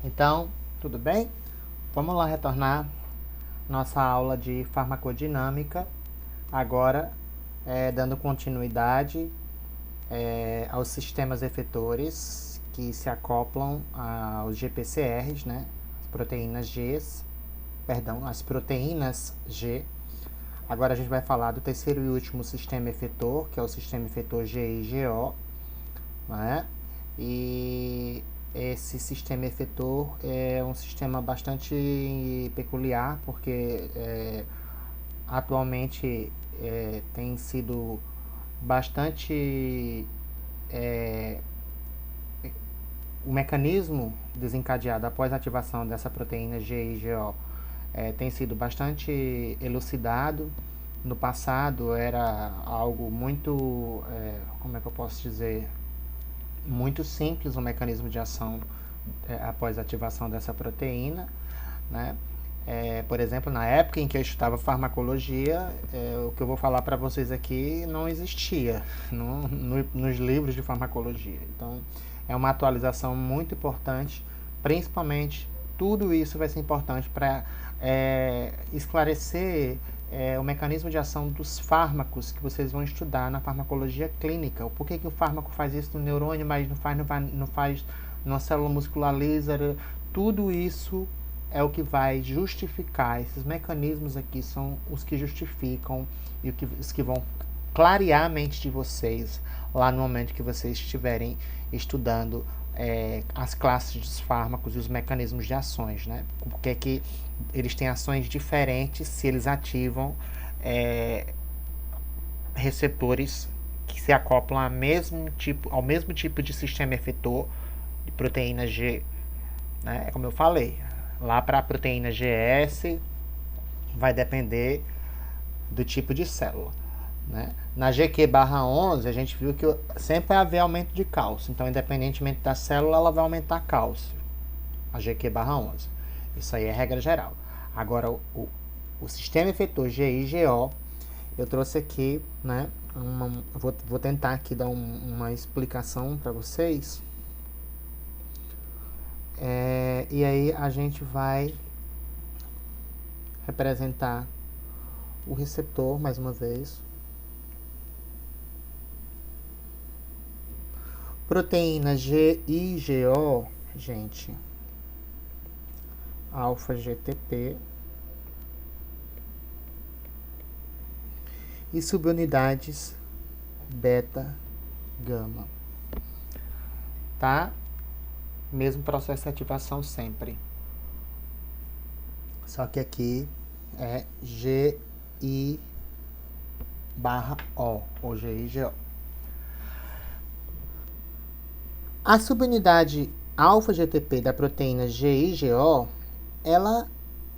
Então, tudo bem? Vamos lá retornar nossa aula de farmacodinâmica, agora dando continuidade aos sistemas efetores que se acoplam aos GPCRs, né? As proteínas G. Agora a gente vai falar do terceiro e último sistema efetor, que é o sistema efetor GI-GO, né? E esse sistema efetor é um sistema bastante peculiar, porque atualmente tem sido bastante. O mecanismo desencadeado após a ativação dessa proteína GIGO tem sido bastante elucidado. No passado era algo muito, como é que eu posso dizer, muito simples o mecanismo de ação após a ativação dessa proteína, né? Por exemplo, na época em que eu estudava farmacologia, o que eu vou falar para vocês aqui não existia nos livros de farmacologia. Então, é uma atualização muito importante, principalmente tudo isso vai ser importante para esclarecer o mecanismo de ação dos fármacos que vocês vão estudar na farmacologia clínica. Por que o fármaco faz isso no neurônio, mas não faz numa célula muscular laser? Tudo isso é o que vai justificar. Esses mecanismos aqui são os que justificam e os que vão clarear a mente de vocês lá no momento que vocês estiverem estudando as classes dos fármacos e os mecanismos de ações, né? Porque é que eles têm ações diferentes se eles ativam receptores que se acoplam ao mesmo tipo de sistema efetor de proteína G, né? Como eu falei, lá para a proteína GS vai depender do tipo de célula, né? Na GQ/11 a gente viu que sempre vai haver aumento de cálcio, então independentemente da célula ela vai aumentar cálcio, a GQ/11. Isso aí é regra geral. Agora o sistema efetor GI-GO eu trouxe aqui, né? Vou tentar aqui dar uma explicação para vocês. E aí a gente vai representar o receptor mais uma vez. Proteína GIGO, gente, alfa GTP e subunidades beta gama, tá? Mesmo processo de ativação sempre, só que aqui é GI/O ou GIGO. A subunidade alfa-GTP da proteína GIGO, ela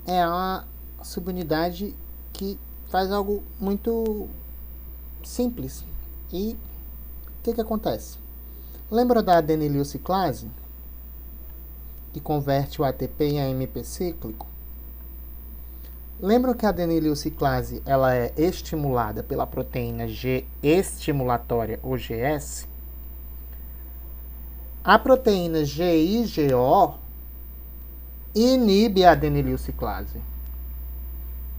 é uma subunidade que faz algo muito simples. E o que acontece? Lembra da adenililciclase, que converte o ATP em AMP cíclico? Lembram que a adenililciclase ela é estimulada pela proteína G estimulatória ou GS? A proteína GIGO inibe a adenililciclase.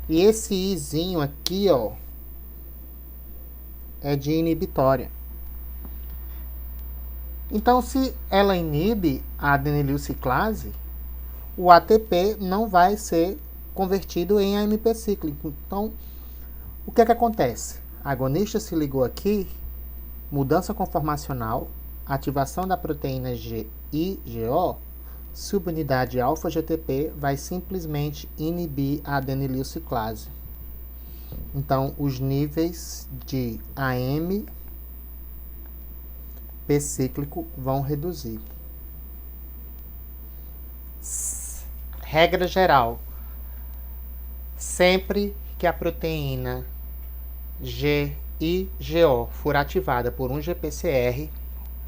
E esse Izinho aqui, ó, é de inibitória. Então, se ela inibe a adenililciclase, o ATP não vai ser convertido em AMP cíclico. Então, o que acontece? A agonista se ligou aqui, mudança conformacional, ativação da proteína GIGO, subunidade alfa-GTP vai simplesmente inibir a adenililciclase. Então, os níveis de AMP cíclico vão reduzir. Regra geral: sempre que a proteína GIGO for ativada por um GPCR,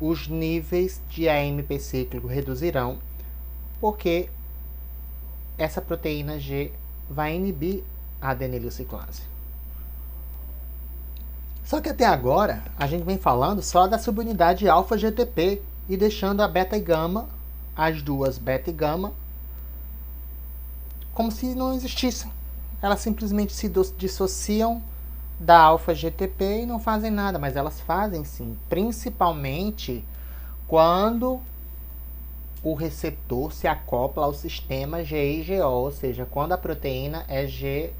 os níveis de AMP cíclico reduzirão, porque essa proteína G vai inibir a adenililciclase. Só que até agora a gente vem falando só da subunidade alfa-GTP e deixando a beta e gama as duas beta e gama como se não existissem. Elas simplesmente se dissociam da alfa-GTP e não fazem nada, mas elas fazem sim, principalmente quando o receptor se acopla ao sistema GI-GO, ou seja, quando a proteína é GIO.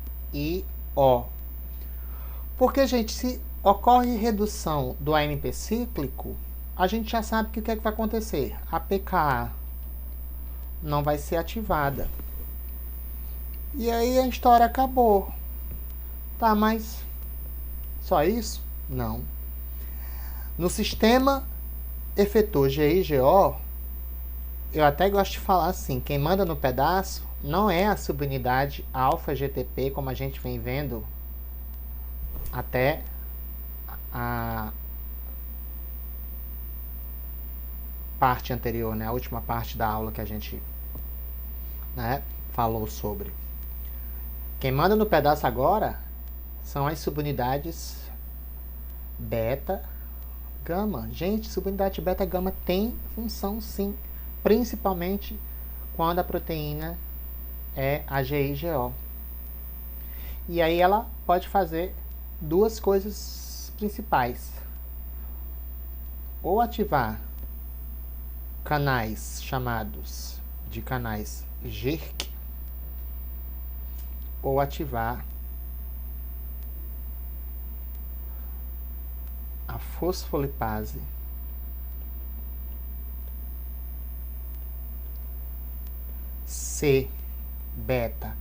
Porque, gente, se ocorre redução do AMP cíclico, a gente já sabe que o que é que vai acontecer? A pKa não vai ser ativada. E aí a história acabou. Tá, mas só isso? Não. No sistema efetor GI-GO, eu até gosto de falar assim, quem manda no pedaço não é a subunidade alfa-GTP, como a gente vem vendo até a parte anterior, né? A última parte da aula que a gente, né, falou sobre. Quem manda no pedaço agora são as subunidades beta, gama. Gente, subunidade beta gama tem função sim, principalmente quando a proteína é a GI-GO. E aí ela pode fazer duas coisas principais. Ou ativar canais chamados de canais GIRC, ou ativar a fosfolipase C-beta.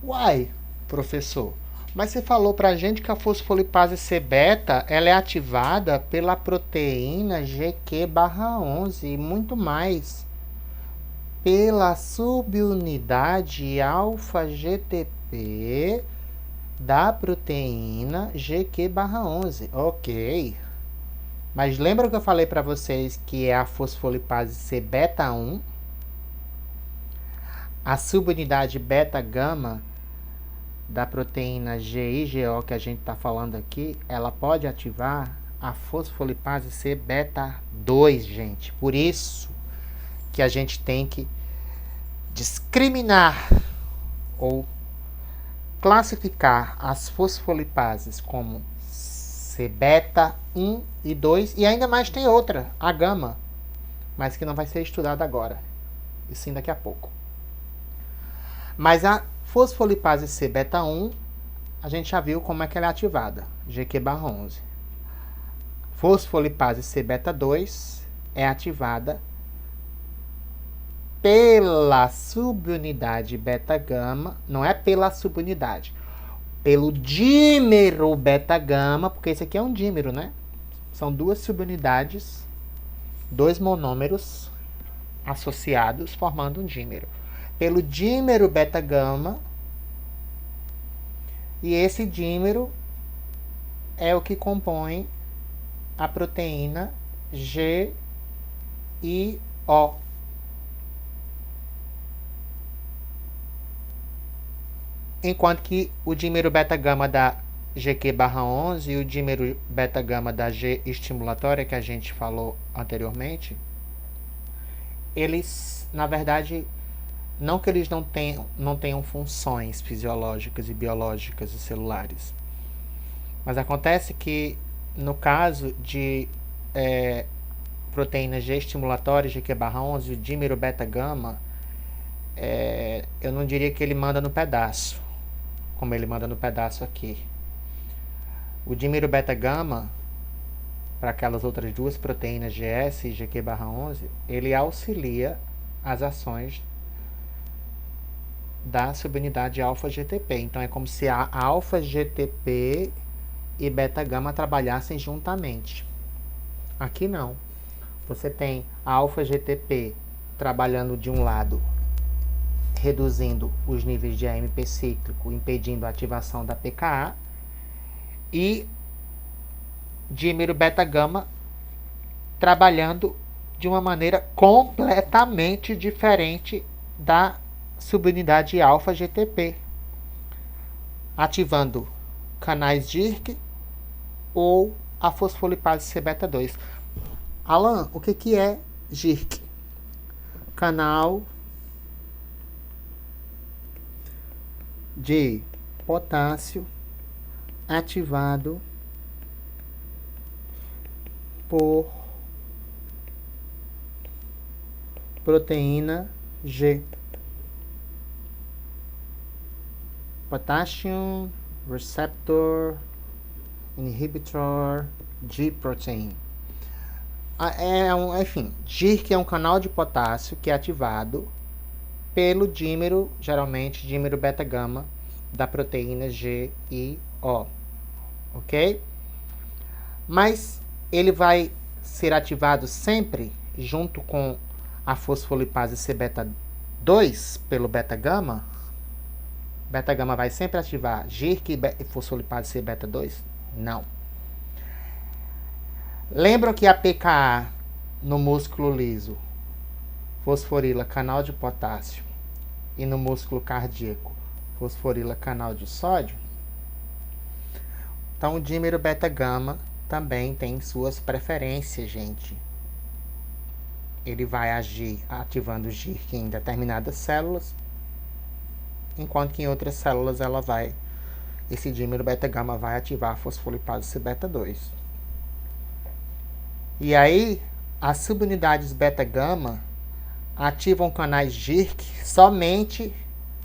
Uai, professor, mas você falou pra gente que a fosfolipase C-beta ela é ativada pela proteína GQ/11 e muito mais pela subunidade alfa-GTP da proteína GQ/11. Ok. Mas lembra que eu falei para vocês que é a fosfolipase C-beta-1? A subunidade beta-gama da proteína GI-GO que a gente está falando aqui, ela pode ativar a fosfolipase C-beta-2, gente. Por isso que a gente tem que discriminar ou classificar as fosfolipases como C-beta 1 e 2, e ainda mais tem outra, a gama, mas que não vai ser estudada agora, e sim daqui a pouco. Mas a fosfolipase C-beta 1, a gente já viu como é que ela é ativada, GQ/11. Fosfolipase C-beta 2 é ativada pela subunidade beta-gama, não é pela subunidade, pelo dímero beta-gama, porque esse aqui é um dímero, né? São duas subunidades, dois monômeros associados formando um dímero. Pelo dímero beta-gama, e esse dímero é o que compõe a proteína GIO. Enquanto que o dímero beta-gama da GQ/11 e o dímero beta-gama da G estimulatória, que a gente falou anteriormente, eles, na verdade, não que eles não tenham funções fisiológicas e biológicas e celulares, mas acontece que, no caso de proteína G estimulatória, GQ/11, o dímero beta-gama, eu não diria que ele manda no pedaço, como ele manda no pedaço aqui. O dímero beta-gama, para aquelas outras duas proteínas GS e GQ/11, ele auxilia as ações da subunidade alfa-GTP. Então é como se a alfa-GTP e beta-gama trabalhassem juntamente. Aqui não. Você tem a alfa-GTP trabalhando de um lado, reduzindo os níveis de AMP cíclico, impedindo a ativação da pKa, e dímero beta-gama trabalhando de uma maneira completamente diferente da subunidade alfa-GTP, ativando canais GIRC ou a fosfolipase C-beta 2. Alan, o que é GIRC? canal de potássio ativado por proteína G. Potassium Receptor Inhibitor G Protein. Enfim, GIRC é um canal de potássio que é ativado pelo dímero, geralmente dímero beta-gama, da proteína GIO. Ok? Mas ele vai ser ativado sempre junto com a fosfolipase C-beta-2 pelo beta-gama? Beta-gama vai sempre ativar GIRC e fosfolipase C-beta-2? Não. Lembram que a pKa no músculo liso fosforila canal de potássio e no músculo cardíaco fosforila canal de sódio? Então o dímero beta-gama também tem suas preferências, gente. Ele vai agir ativando o GIRC em determinadas células, enquanto que em outras células esse dímero beta-gama vai ativar a fosfolipase C-beta-2. E aí, as subunidades beta-gama ativam canais GIRC somente,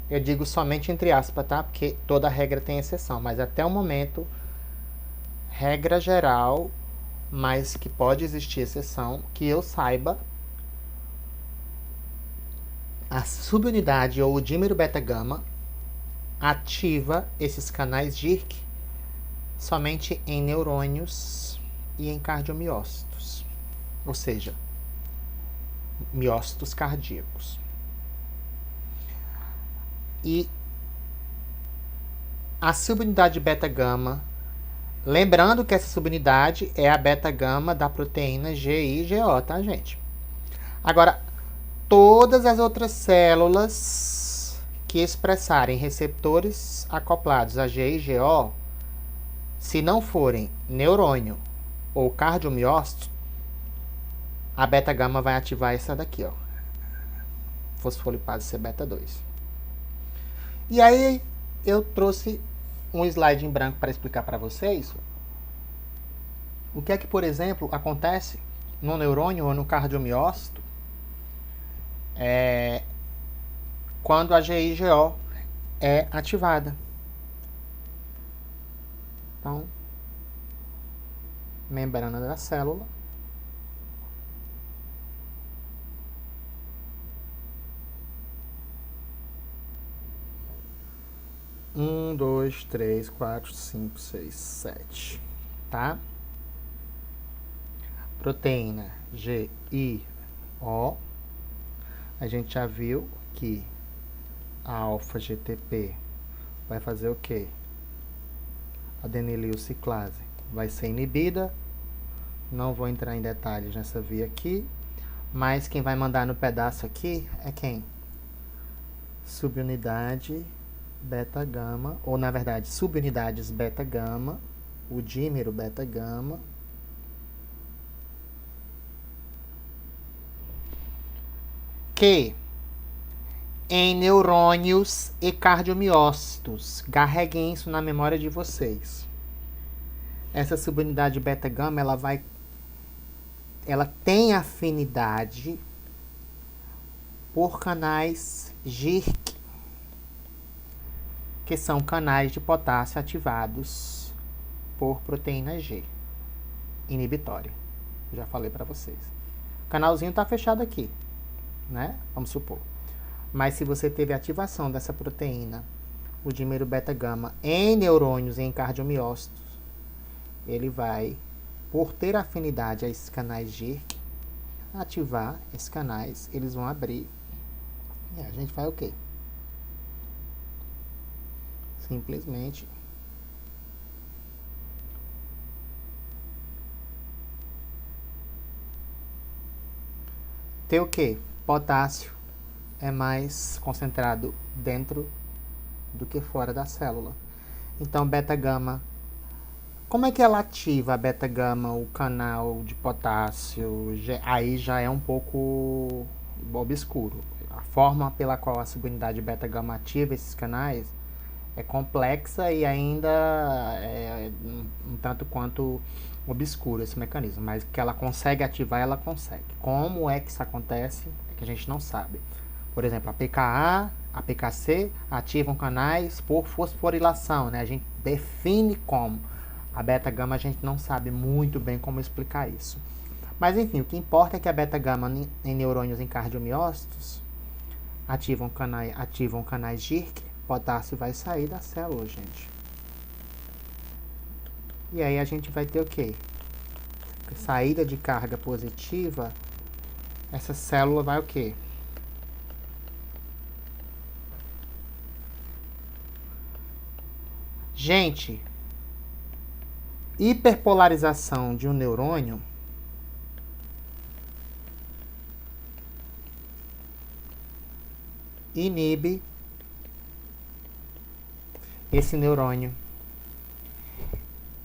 eu digo somente entre aspas, tá? Porque toda regra tem exceção, mas até o momento, regra geral, mas que pode existir exceção, que eu saiba, a subunidade ou o dímero beta-gama ativa esses canais GIRC somente em neurônios e em cardiomiócitos, ou seja, miócitos cardíacos. E a subunidade beta-gama, lembrando que essa subunidade é a beta-gama da proteína GIGO, tá, gente? Agora, todas as outras células que expressarem receptores acoplados a GIGO, se não forem neurônio ou cardiomiócito, a beta-gama vai ativar essa daqui, ó, fosfolipase C-beta-2. E aí eu trouxe um slide em branco para explicar para vocês o que é que, por exemplo, acontece no neurônio ou no cardiomiócito quando a GIGO é ativada. Então, membrana da célula. Um, dois, três, quatro, cinco, seis, sete, tá? Proteína GIO. A gente já viu que a alfa-GTP vai fazer o quê? Adenililciclase vai ser inibida. Não vou entrar em detalhes nessa via aqui, mas quem vai mandar no pedaço aqui é quem? Subunidade beta-gama, ou na verdade subunidades beta-gama, o dímero beta-gama, que em neurônios e cardiomiócitos, carreguem isso na memória de vocês. Essa subunidade beta-gama, ela tem afinidade por canais GIRC, que são canais de potássio ativados por proteína G, inibitória. Já falei para vocês. O canalzinho está fechado aqui, né? Vamos supor. Mas se você teve ativação dessa proteína, o dímero beta-gama, em neurônios e em cardiomiócitos, ele vai, por ter afinidade a esses canais GIRC, ativar esses canais, eles vão abrir. E a gente vai o quê? Simplesmente ter o quê? Potássio é mais concentrado dentro do que fora da célula. Então, beta-gama, como é que ela ativa a beta-gama, o canal de potássio? Aí já é um pouco obscuro. A forma pela qual a subunidade beta-gama ativa esses canais é complexa e ainda é um tanto quanto obscuro esse mecanismo, mas que ela consegue ativar, ela consegue. Como é que isso acontece? É que a gente não sabe. Por exemplo, a PKA, a PKC ativam canais por fosforilação, né? A gente define como. A beta-gama a gente não sabe muito bem como explicar isso. Mas enfim, o que importa é que a beta-gama em neurônios em cardiomiócitos ativam canais GIRC, potássio vai sair da célula, gente. E aí a gente vai ter o quê? Saída de carga positiva, essa célula vai o quê? Gente, hiperpolarização de um neurônio inibe esse neurônio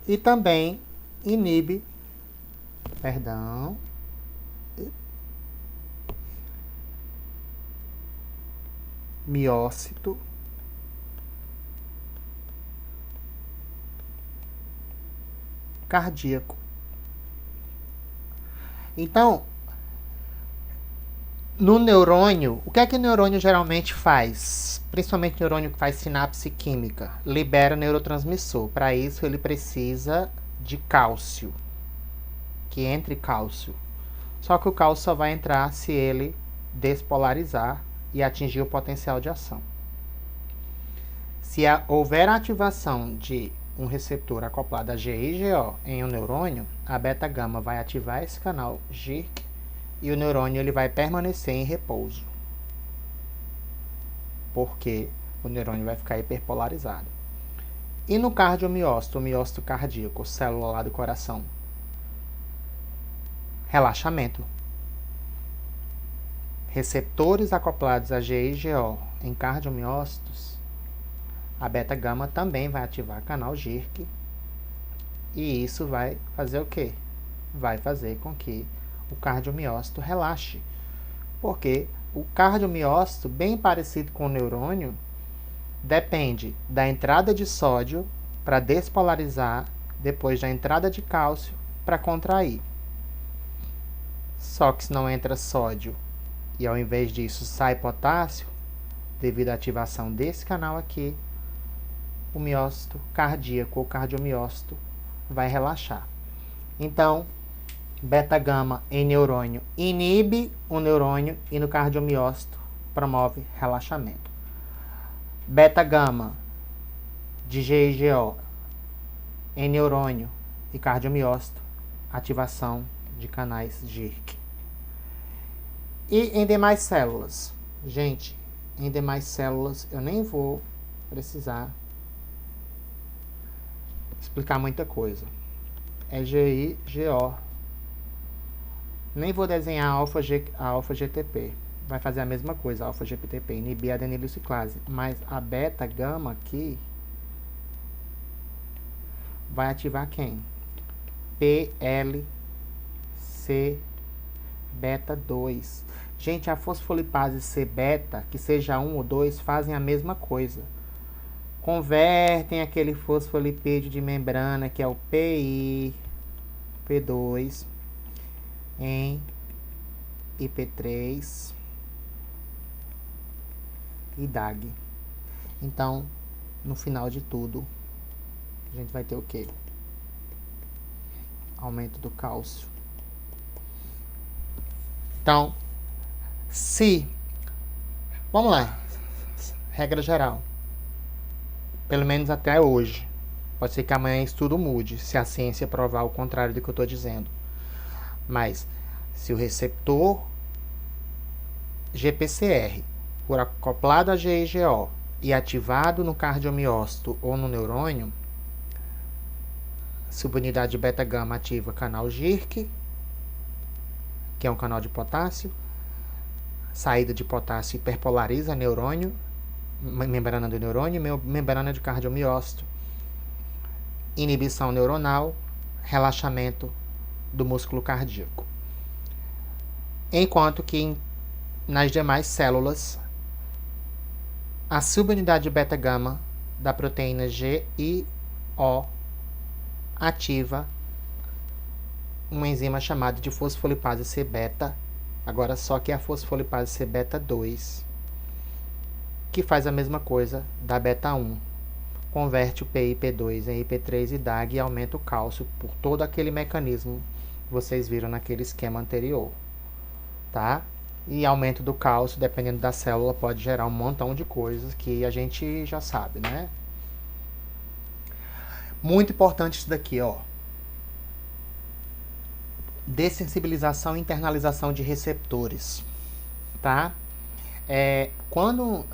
e também inibe, miócito cardíaco. Então, no neurônio, o que é que o neurônio geralmente faz? Principalmente o neurônio que faz sinapse química, libera neurotransmissor. Para isso, ele precisa de cálcio, que entre cálcio. Só que o cálcio só vai entrar se ele despolarizar e atingir o potencial de ação. Se houver ativação de um receptor acoplado a GI/GO em um neurônio, a beta-gama vai ativar esse canal GIRC e o neurônio ele vai permanecer em repouso, porque o neurônio vai ficar hiperpolarizado. E no cardiomiócito, o miócito cardíaco, célula lá do coração, relaxamento. Receptores acoplados a GI/GO em cardiomiócitos, a beta-gama também vai ativar canal GIRC e isso vai fazer o quê? Vai fazer com que o cardiomiócito relaxe, porque o cardiomiócito, bem parecido com o neurônio, depende da entrada de sódio para despolarizar, depois da entrada de cálcio para contrair. Só que se não entra sódio e ao invés disso sai potássio, devido à ativação desse canal aqui, o miócito cardíaco ou cardiomiócito vai relaxar. Então, beta-gama em neurônio inibe o neurônio e no cardiomiócito promove relaxamento. Beta-gama de GI/GO em neurônio e cardiomiócito, ativação de canais GIRC. E em demais células? Gente, em demais células eu nem vou precisar explicar muita coisa. É GI/GO. Nem vou desenhar a alfa-GTP. Vai fazer a mesma coisa, a alfa-GTP, inibir a adenilociclase. Mas a beta-gama aqui vai ativar quem? PLC beta 2. Gente, a fosfolipase C-beta, que seja 1 ou 2, fazem a mesma coisa. Convertem aquele fosfolipídio de membrana, que é o P2, em IP3 e DAG. Então, no final de tudo, a gente vai ter o quê? Aumento do cálcio. Então, vamos lá, regra geral, pelo menos até hoje, pode ser que amanhã isso tudo mude, se a ciência provar o contrário do que eu estou dizendo, mas se o receptor GPCR for acoplado a GI/GO e ativado no cardiomiócito ou no neurônio, subunidade beta-gama ativa canal GIRC, que é um canal de potássio, saída de potássio hiperpolariza neurônio, membrana do neurônio, membrana de cardiomiócito, inibição neuronal, relaxamento do músculo cardíaco. Enquanto que nas demais células a subunidade beta-gama da proteína GIO ativa uma enzima chamada de fosfolipase C-beta, agora só que é a fosfolipase C-beta 2, que faz a mesma coisa da beta 1. Converte o PIP2 em IP3 e DAG e aumenta o cálcio por todo aquele mecanismo que vocês viram naquele esquema anterior, tá? E aumento do cálcio, dependendo da célula, pode gerar um montão de coisas que a gente já sabe, né? Muito importante isso daqui, ó. Dessensibilização e internalização de receptores, tá? Quando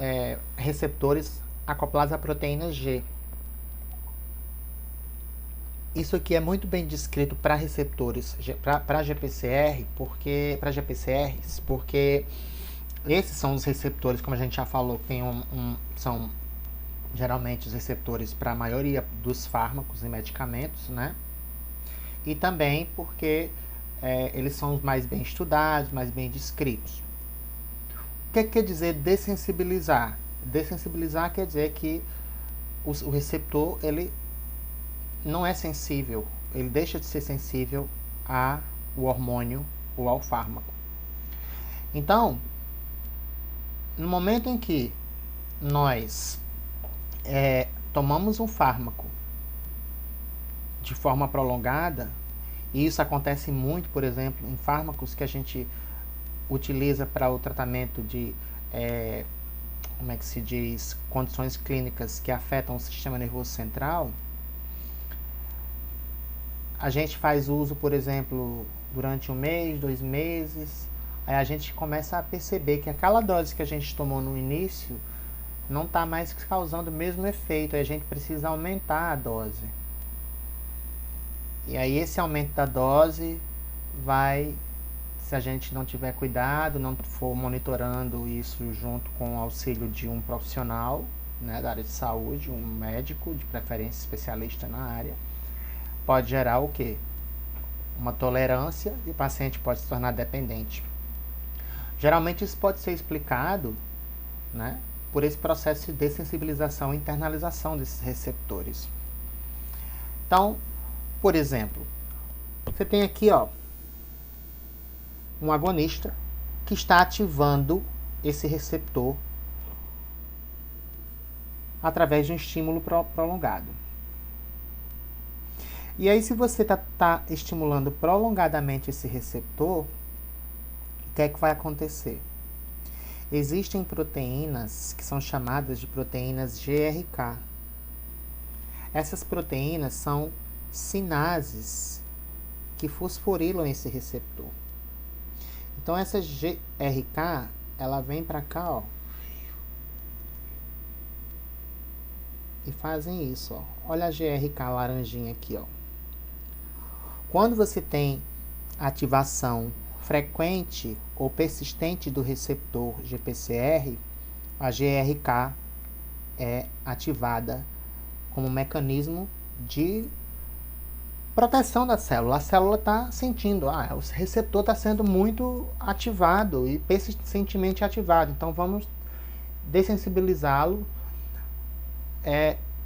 receptores acoplados à proteína G. Isso aqui é muito bem descrito para receptores, para GPCR, para GPCRs, porque esses são os receptores, como a gente já falou, que são geralmente os receptores para a maioria dos fármacos e medicamentos, né? E também porque eles são os mais bem estudados, mais bem descritos. O que quer dizer dessensibilizar? Dessensibilizar quer dizer que o receptor ele não é sensível, ele deixa de ser sensível ao hormônio ou ao fármaco. Então, no momento em que nós tomamos um fármaco de forma prolongada, e isso acontece muito, por exemplo, em fármacos que a gente utiliza para o tratamento de, como é que se diz, condições clínicas que afetam o sistema nervoso central. A gente faz uso, por exemplo, durante 1 mês, 2 meses, aí a gente começa a perceber que aquela dose que a gente tomou no início não está mais causando o mesmo efeito, aí a gente precisa aumentar a dose. E aí esse aumento da dose vai, se a gente não tiver cuidado, não for monitorando isso junto com o auxílio de um profissional, né, da área de saúde, um médico, de preferência especialista na área, pode gerar o quê? Uma tolerância e o paciente pode se tornar dependente. Geralmente isso pode ser explicado, né, por esse processo de dessensibilização e internalização desses receptores. Então, por exemplo, você tem aqui, ó, um agonista que está ativando esse receptor através de um estímulo prolongado. E aí, se você está estimulando prolongadamente esse receptor, o que é que vai acontecer? Existem proteínas que são chamadas de proteínas GRK. Essas proteínas são sinases que fosforilam esse receptor. Então, essa GRK, ela vem para cá, ó, e fazem isso, ó. Olha a GRK laranjinha aqui, ó. Quando você tem ativação frequente ou persistente do receptor GPCR, a GRK é ativada como mecanismo de proteção da célula. A célula está sentindo, o receptor está sendo muito ativado e persistentemente ativado, então vamos dessensibilizá-lo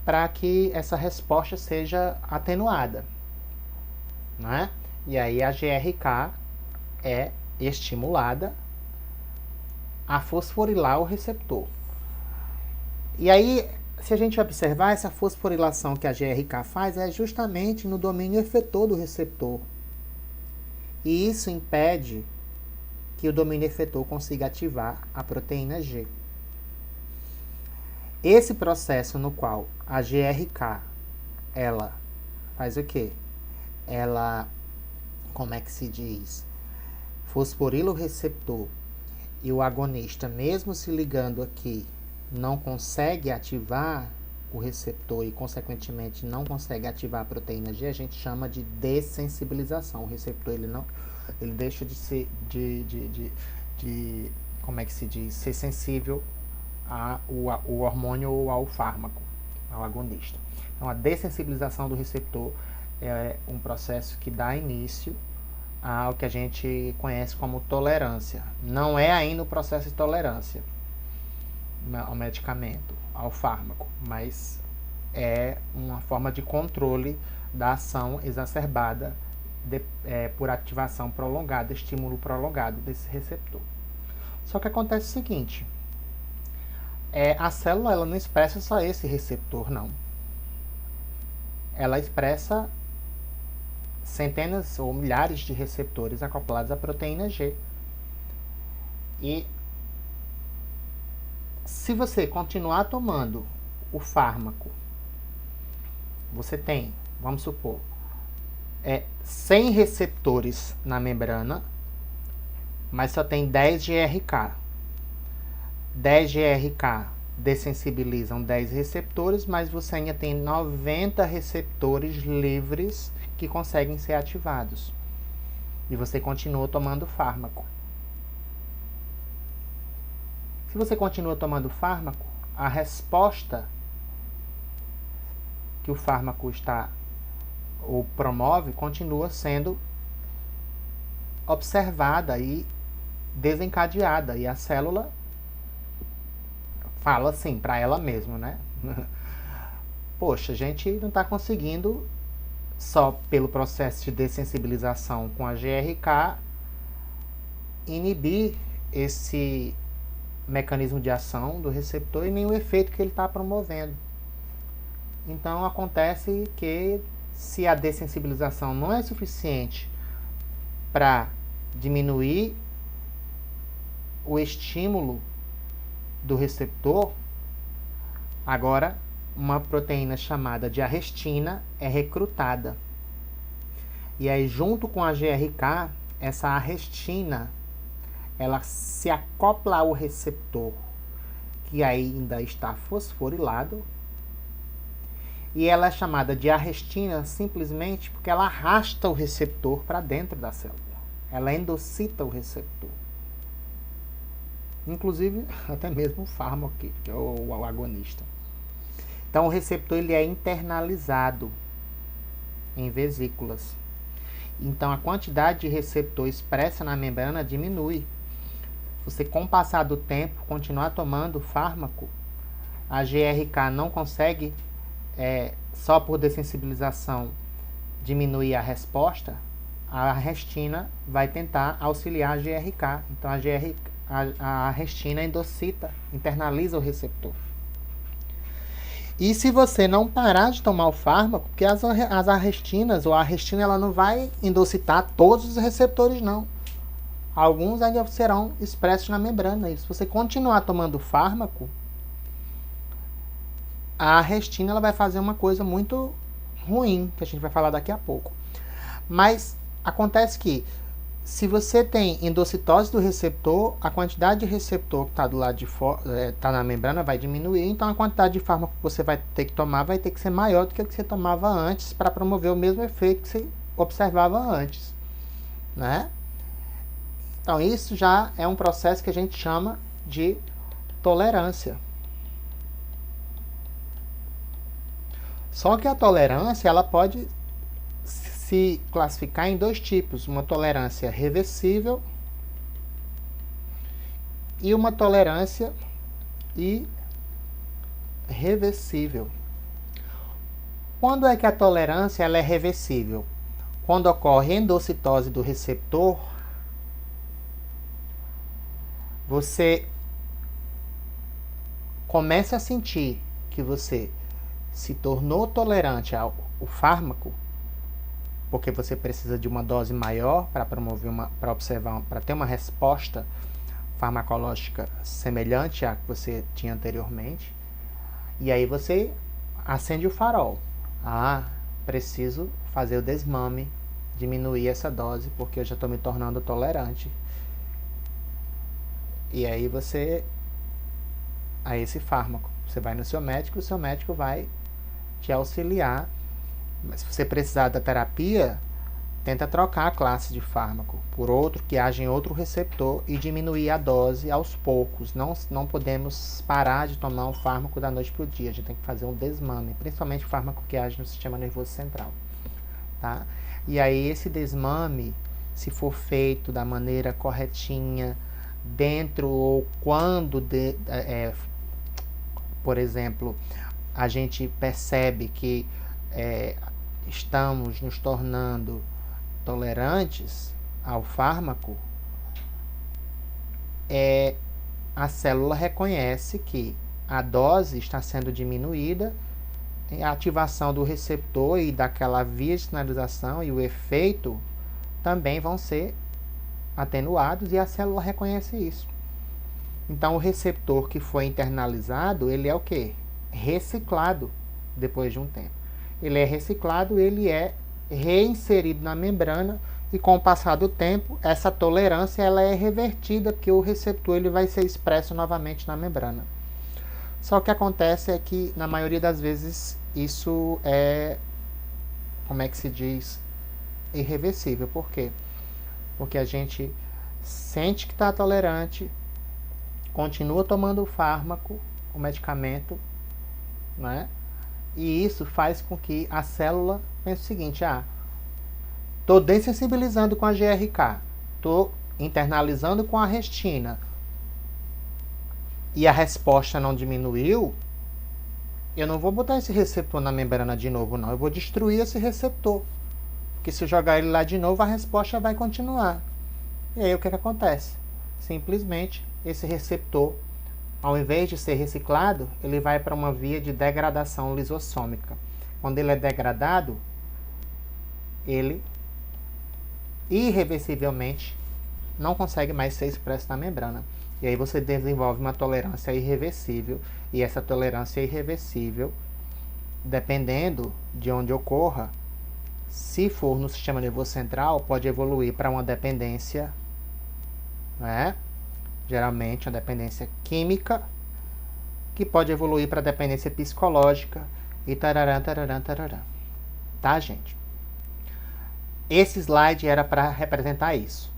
para que essa resposta seja atenuada, né? E aí a GRK é estimulada a fosforilar o receptor. E aí, se a gente observar, essa fosforilação que a GRK faz é justamente no domínio efetor do receptor. E isso impede que o domínio efetor consiga ativar a proteína G. Esse processo no qual a GRK, ela faz o quê? Ela, como é que se diz? Fosforila o receptor e o agonista, mesmo se ligando aqui, não consegue ativar o receptor e, consequentemente, não consegue ativar a proteína G, a gente chama de dessensibilização. O receptor ele deixa de ser, como é que se diz, ser sensível ao hormônio ou ao fármaco, ao agonista. Então, a dessensibilização do receptor é um processo que dá início ao que a gente conhece como tolerância. Não é ainda o processo de tolerância ao medicamento, ao fármaco, mas é uma forma de controle da ação exacerbada por ativação prolongada, estímulo prolongado desse receptor. Só que acontece o seguinte, a célula ela não expressa só esse receptor, não. Ela expressa centenas ou milhares de receptores acoplados à proteína G. E se você continuar tomando o fármaco, você tem, vamos supor, 100 receptores na membrana, mas só tem 10 GRK. 10 GRK dessensibilizam 10 receptores, mas você ainda tem 90 receptores livres que conseguem ser ativados. E você continua tomando fármaco. Se você continua tomando fármaco, a resposta que o fármaco está ou promove continua sendo observada e desencadeada. E a célula fala assim para ela mesma, né? Poxa, a gente não está conseguindo, só pelo processo de dessensibilização com a GRK, inibir esse mecanismo de ação do receptor e nem o efeito que ele está promovendo. Então acontece que se a dessensibilização não é suficiente para diminuir o estímulo do receptor, agora uma proteína chamada de arrestina é recrutada. E aí junto com a GRK, essa arrestina ela se acopla ao receptor, que ainda está fosforilado, e ela é chamada de arrestina simplesmente porque ela arrasta o receptor para dentro da célula. Ela endocita o receptor. Inclusive, até mesmo o fármaco, que é o agonista. Então, o receptor ele é internalizado em vesículas. Então, a quantidade de receptor expressa na membrana diminui. Você, com o passar do tempo, continuar tomando fármaco, a GRK não consegue, só por dessensibilização, diminuir a resposta, a arrestina vai tentar auxiliar a GRK. Então, a arrestina endocita, internaliza o receptor. E se você não parar de tomar o fármaco, porque as arrestinas, ou a arrestina, ela não vai endocitar todos os receptores, não. Alguns ainda serão expressos na membrana. E se você continuar tomando o fármaco, a arrestina ela vai fazer uma coisa muito ruim, que a gente vai falar daqui a pouco. Mas acontece que, se você tem endocitose do receptor, a quantidade de receptor que está do lado de fora, está na membrana, vai diminuir. Então, a quantidade de fármaco que você vai ter que tomar vai ter que ser maior do que o que você tomava antes, para promover o mesmo efeito que você observava antes, né? Então, isso já é um processo que a gente chama de tolerância. Só que a tolerância, ela pode se classificar em dois tipos, uma tolerância reversível e uma tolerância irreversível. Quando é que a tolerância ela é reversível? Quando ocorre endocitose do receptor, você começa a sentir que você se tornou tolerante ao fármaco, porque você precisa de uma dose maior para promover para observar, para ter uma resposta farmacológica semelhante à que você tinha anteriormente. E aí você acende o farol. Preciso fazer o desmame, diminuir essa dose, porque eu já estou me tornando tolerante. E aí a esse fármaco, você vai no seu médico, o seu médico vai te auxiliar. Mas se você precisar da terapia, tenta trocar a classe de fármaco por outro que age em outro receptor e diminuir a dose aos poucos. Não podemos parar de tomar um fármaco da noite para o dia. A gente tem que fazer um desmame, principalmente o fármaco que age no sistema nervoso central, tá? E aí esse desmame, se for feito da maneira corretinha, dentro ou quando, por exemplo, a gente percebe que estamos nos tornando tolerantes ao fármaco, a célula reconhece que a dose está sendo diminuída, a ativação do receptor e daquela via de sinalização e o efeito também vão ser atenuados, e a célula reconhece isso. Então, o receptor que foi internalizado, ele é o quê? Reciclado depois de um tempo. Ele é reciclado, ele é reinserido na membrana, e com o passar do tempo, essa tolerância ela é revertida, porque o receptor ele vai ser expresso novamente na membrana. Só que o que acontece é que, na maioria das vezes, isso é, como é que se diz, irreversível. Por quê? Porque a gente sente que está tolerante, continua tomando o fármaco, o medicamento, né? E isso faz com que a célula pense o seguinte: estou dessensibilizando com a GRK, estou internalizando com a restina, e a resposta não diminuiu, eu não vou botar esse receptor na membrana de novo, não. Eu vou destruir esse receptor. Porque se eu jogar ele lá de novo, a resposta vai continuar. E aí o que acontece? Simplesmente esse receptor, ao invés de ser reciclado, ele vai para uma via de degradação lisossômica. Quando ele é degradado, ele irreversivelmente não consegue mais ser expresso na membrana. E aí você desenvolve uma tolerância irreversível. E essa tolerância irreversível, dependendo de onde ocorra, se for no sistema nervoso central, pode evoluir para uma dependência, né? Geralmente uma dependência química, que pode evoluir para dependência psicológica e tararã, tararã, tararã. Tá, gente? Esse slide era para representar isso.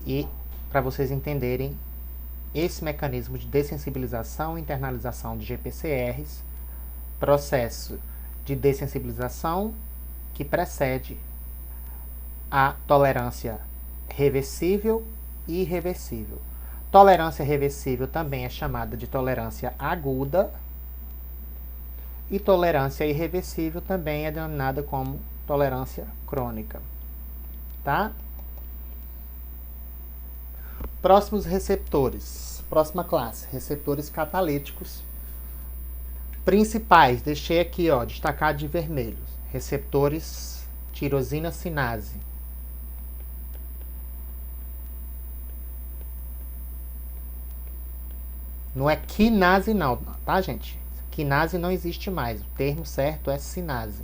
E para vocês entenderem esse mecanismo de dessensibilização e internalização de GPCRs, processo de dessensibilização que precede a tolerância reversível e irreversível. Tolerância reversível também é chamada de tolerância aguda, e tolerância irreversível também é denominada como tolerância crônica. Tá? Próximos receptores. Próxima classe, receptores catalíticos. Principais, deixei aqui, destacado de vermelho. Receptores tirosina sinase. Não é quinase não, tá, gente? Quinase não existe mais. O termo certo é sinase.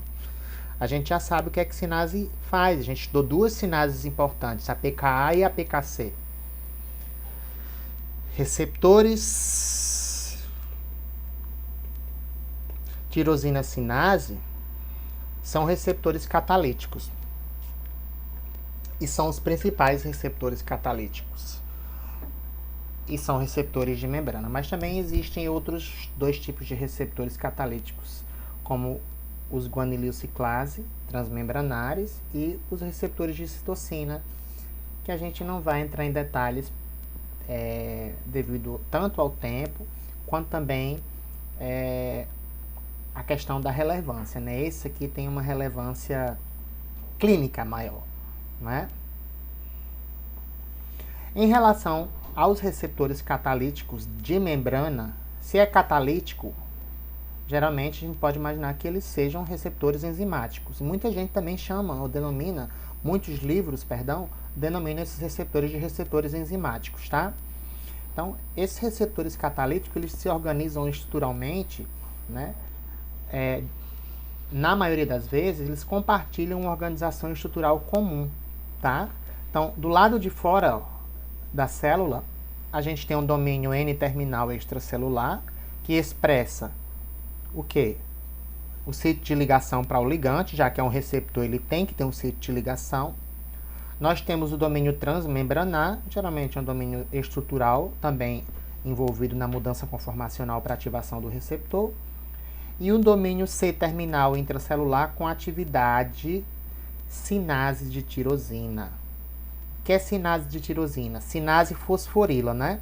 A gente já sabe o que é que sinase faz. A gente estudou duas sinases importantes, a PKA e a PKC. Receptores tirosina sinase são receptores catalíticos. E são os principais receptores catalíticos. E são receptores de membrana. Mas também existem outros dois tipos de receptores catalíticos, como os guanililciclase transmembranares e os receptores de citocina, que a gente não vai entrar em detalhes devido tanto ao tempo, quanto também a questão da relevância, né? Esse aqui tem uma relevância clínica maior, né? Em relação aos receptores catalíticos de membrana, se é catalítico, geralmente a gente pode imaginar que eles sejam receptores enzimáticos. Muita gente também chama ou denomina, muitos livros, denominam esses receptores de receptores enzimáticos, tá? Então, esses receptores catalíticos, eles se organizam estruturalmente, né? Na maioria das vezes, eles compartilham uma organização estrutural comum, tá? Então, do lado de fora da célula, a gente tem um domínio N-terminal extracelular, que expressa o quê? O sítio de ligação para o ligante, já que é um receptor, ele tem que ter um sítio de ligação. Nós temos o domínio transmembranar, geralmente é um domínio estrutural, também envolvido na mudança conformacional para ativação do receptor. E o domínio C-terminal intracelular com atividade sinase de tirosina. que é sinase de tirosina? Sinase fosforila, né?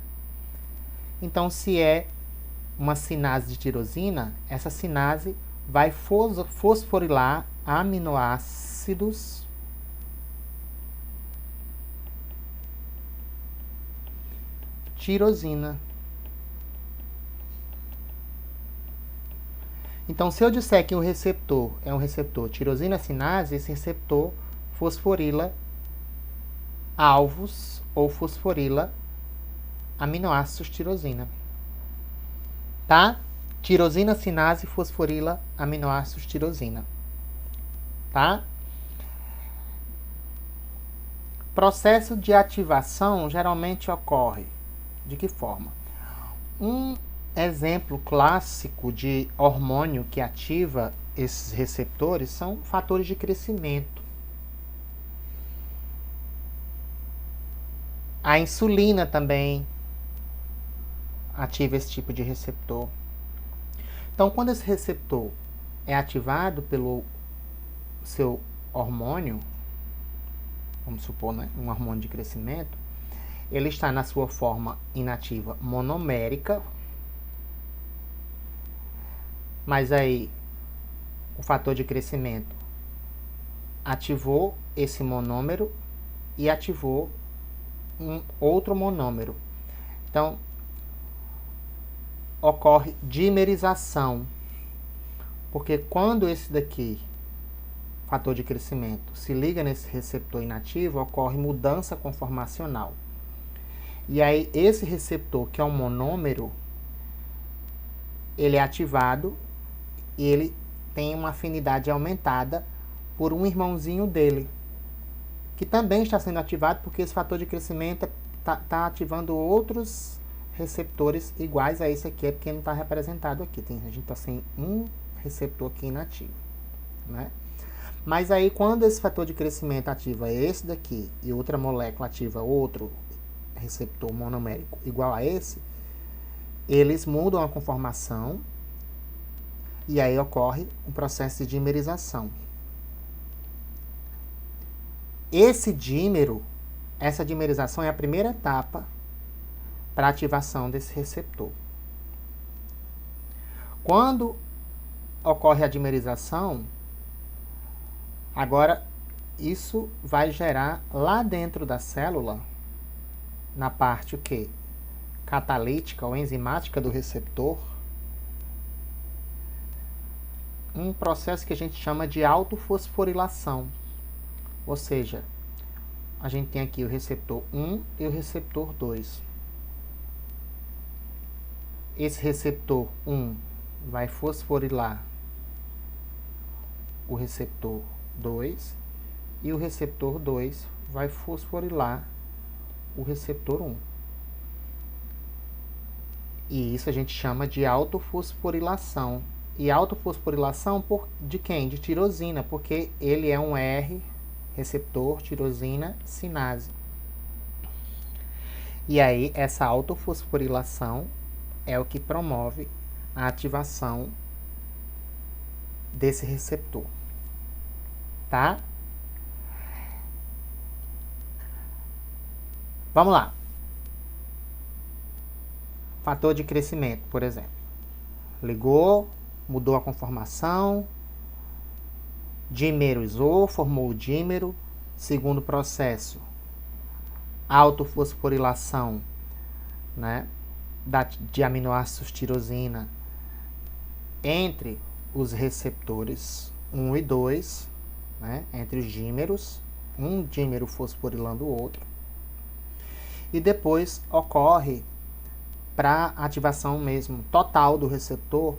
Então, se é uma sinase de tirosina, essa sinase vai fosforilar aminoácidos tirosina. Então, se eu disser que o receptor é um receptor tirosina sinase, esse receptor fosforila alvos ou fosforila aminoácidos tirosina. Tá? Tirosina sinase fosforila aminoácidos tirosina. Tá? Processo de ativação geralmente ocorre de que forma? Um exemplo clássico de hormônio que ativa esses receptores são fatores de crescimento. A insulina também ativa esse tipo de receptor. Então, quando esse receptor é ativado pelo seu hormônio, vamos supor, né, um hormônio de crescimento, ele está na sua forma inativa monomérica, mas aí o fator de crescimento ativou esse monômero e ativou um outro monômero. Então, ocorre dimerização, porque quando esse daqui, fator de crescimento, se liga nesse receptor inativo, ocorre mudança conformacional. E aí, esse receptor, que é um monômero, ele é ativado e ele tem uma afinidade aumentada por um irmãozinho dele, que também está sendo ativado porque esse fator de crescimento está ativando outros receptores iguais a esse aqui, porque não está representado aqui. A gente está sem um receptor aqui inativo, né? Mas aí, quando esse fator de crescimento ativa esse daqui e outra molécula ativa outro receptor monomérico igual a esse, eles mudam a conformação e aí ocorre um processo de dimerização. Esse dímero, essa dimerização é a primeira etapa para a ativação desse receptor. Quando ocorre a dimerização, agora isso vai gerar lá dentro da célula, na parte o quê? Catalítica ou enzimática do receptor, um processo que a gente chama de autofosforilação. Ou seja, a gente tem aqui o receptor 1 e o receptor 2. Esse receptor 1 vai fosforilar o receptor 2 e o receptor 2 vai fosforilar o receptor 1. E isso a gente chama de autofosforilação. E autofosforilação de quem? De tirosina, porque ele é um R, receptor tirosina sinase. E aí, essa autofosforilação é o que promove a ativação desse receptor. Tá? Vamos lá. Fator de crescimento, por exemplo. Ligou, mudou a conformação, dimerizou, formou o dímero. Segundo processo, autofosforilação, né, de aminoácidos tirosina entre os receptores 1 e 2, né, entre os dímeros, um dímero fosforilando o outro. E depois ocorre, para ativação mesmo total do receptor,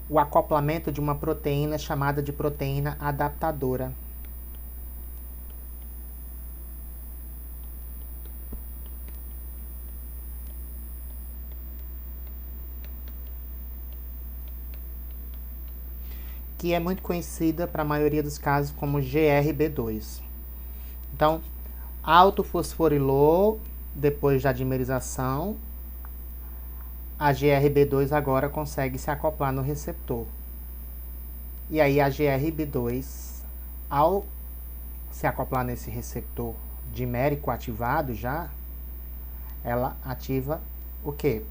o acoplamento de uma proteína chamada de proteína adaptadora. Que é muito conhecida para a maioria dos casos como GRB2. Então, autofosforilou depois da dimerização, a GRB2 agora consegue se acoplar no receptor. E aí a GRB2, ao se acoplar nesse receptor dimérico ativado já, ela ativa o quê?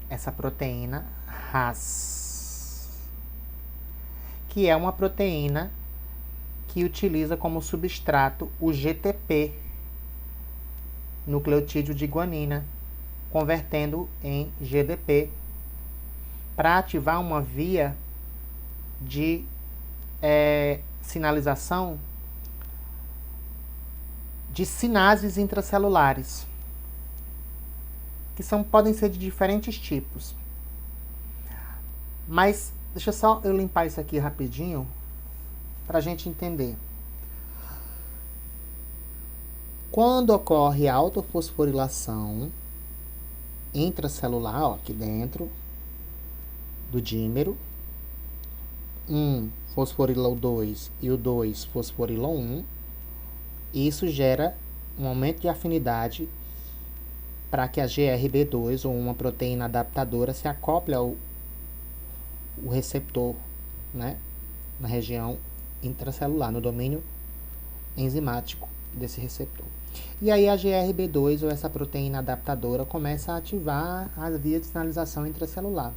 Essa proteína Ras, que é uma proteína que utiliza como substrato o GTP, nucleotídeo de guanina, convertendo em GDP, para ativar uma via de sinalização de sinases intracelulares, que podem ser de diferentes tipos. Mas deixa só eu limpar isso aqui rapidinho para a gente entender. Quando ocorre a autofosforilação intracelular, ó, aqui dentro do dímero, fosforila o 2 e o 2 fosforila o 1, isso gera um aumento de afinidade para que a GRB2, ou uma proteína adaptadora, se acople ao receptor, né, na região intracelular, no domínio enzimático desse receptor. E aí a GRB2, ou essa proteína adaptadora, começa a ativar as vias de sinalização intracelular.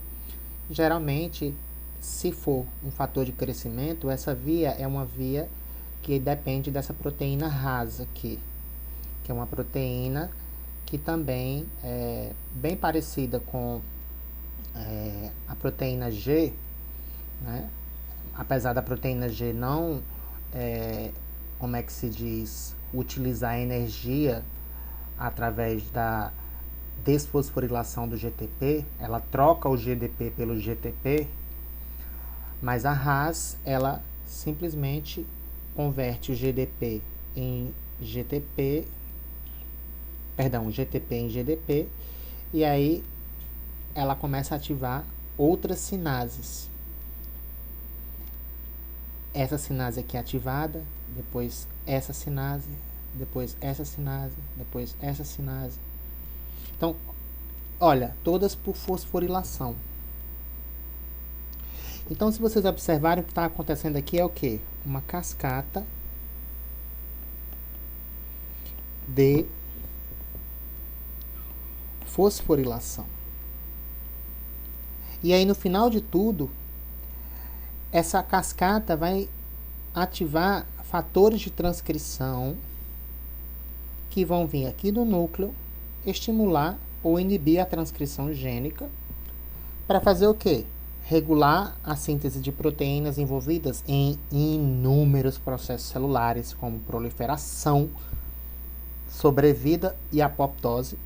Geralmente, se for um fator de crescimento, essa via é uma via que depende dessa proteína Ras aqui, que é uma proteína que também é bem parecida com a proteína G, né? Apesar da proteína G não, como é que se diz, utilizar energia através da desfosforilação do GTP, ela troca o GDP pelo GTP, mas a Ras, ela simplesmente converte o GDP em GTP, perdão, GTP em GDP, e aí ela começa a ativar outras sinases. Essa sinase aqui é ativada, depois essa sinase, depois essa sinase, depois essa sinase. Então, olha, todas por fosforilação. Então, se vocês observarem, o que está acontecendo aqui é o quê? Uma cascata de fosforilação. E aí, no final de tudo, essa cascata vai ativar fatores de transcrição que vão vir aqui do núcleo, estimular ou inibir a transcrição gênica, para fazer o quê? Regular a síntese de proteínas envolvidas em inúmeros processos celulares, como proliferação, sobrevida e apoptose.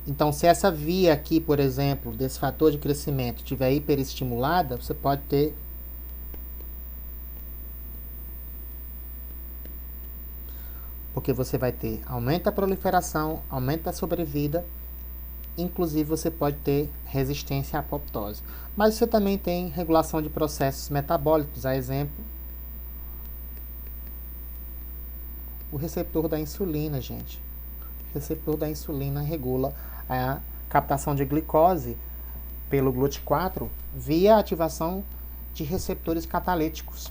Então, se essa via aqui, por exemplo, desse fator de crescimento estiver hiperestimulada, você pode ter porque você vai ter aumento da proliferação, aumento da sobrevida, inclusive você pode ter resistência à apoptose. Mas você também tem regulação de processos metabólicos, a exemplo, o receptor da insulina, gente. O receptor da insulina regula a captação de glicose pelo GLUT4 via ativação de receptores catalíticos.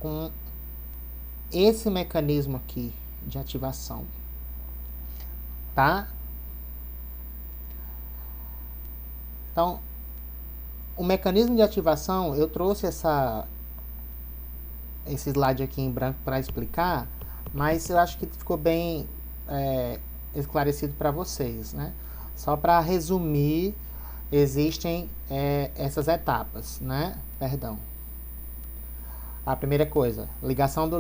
Com esse mecanismo aqui de ativação, tá? Então, o mecanismo de ativação, eu trouxe esse slide aqui em branco para explicar, mas eu acho que ficou bem esclarecido para vocês, né? Só para resumir, existem essas etapas, né? Perdão. A primeira coisa, ligação do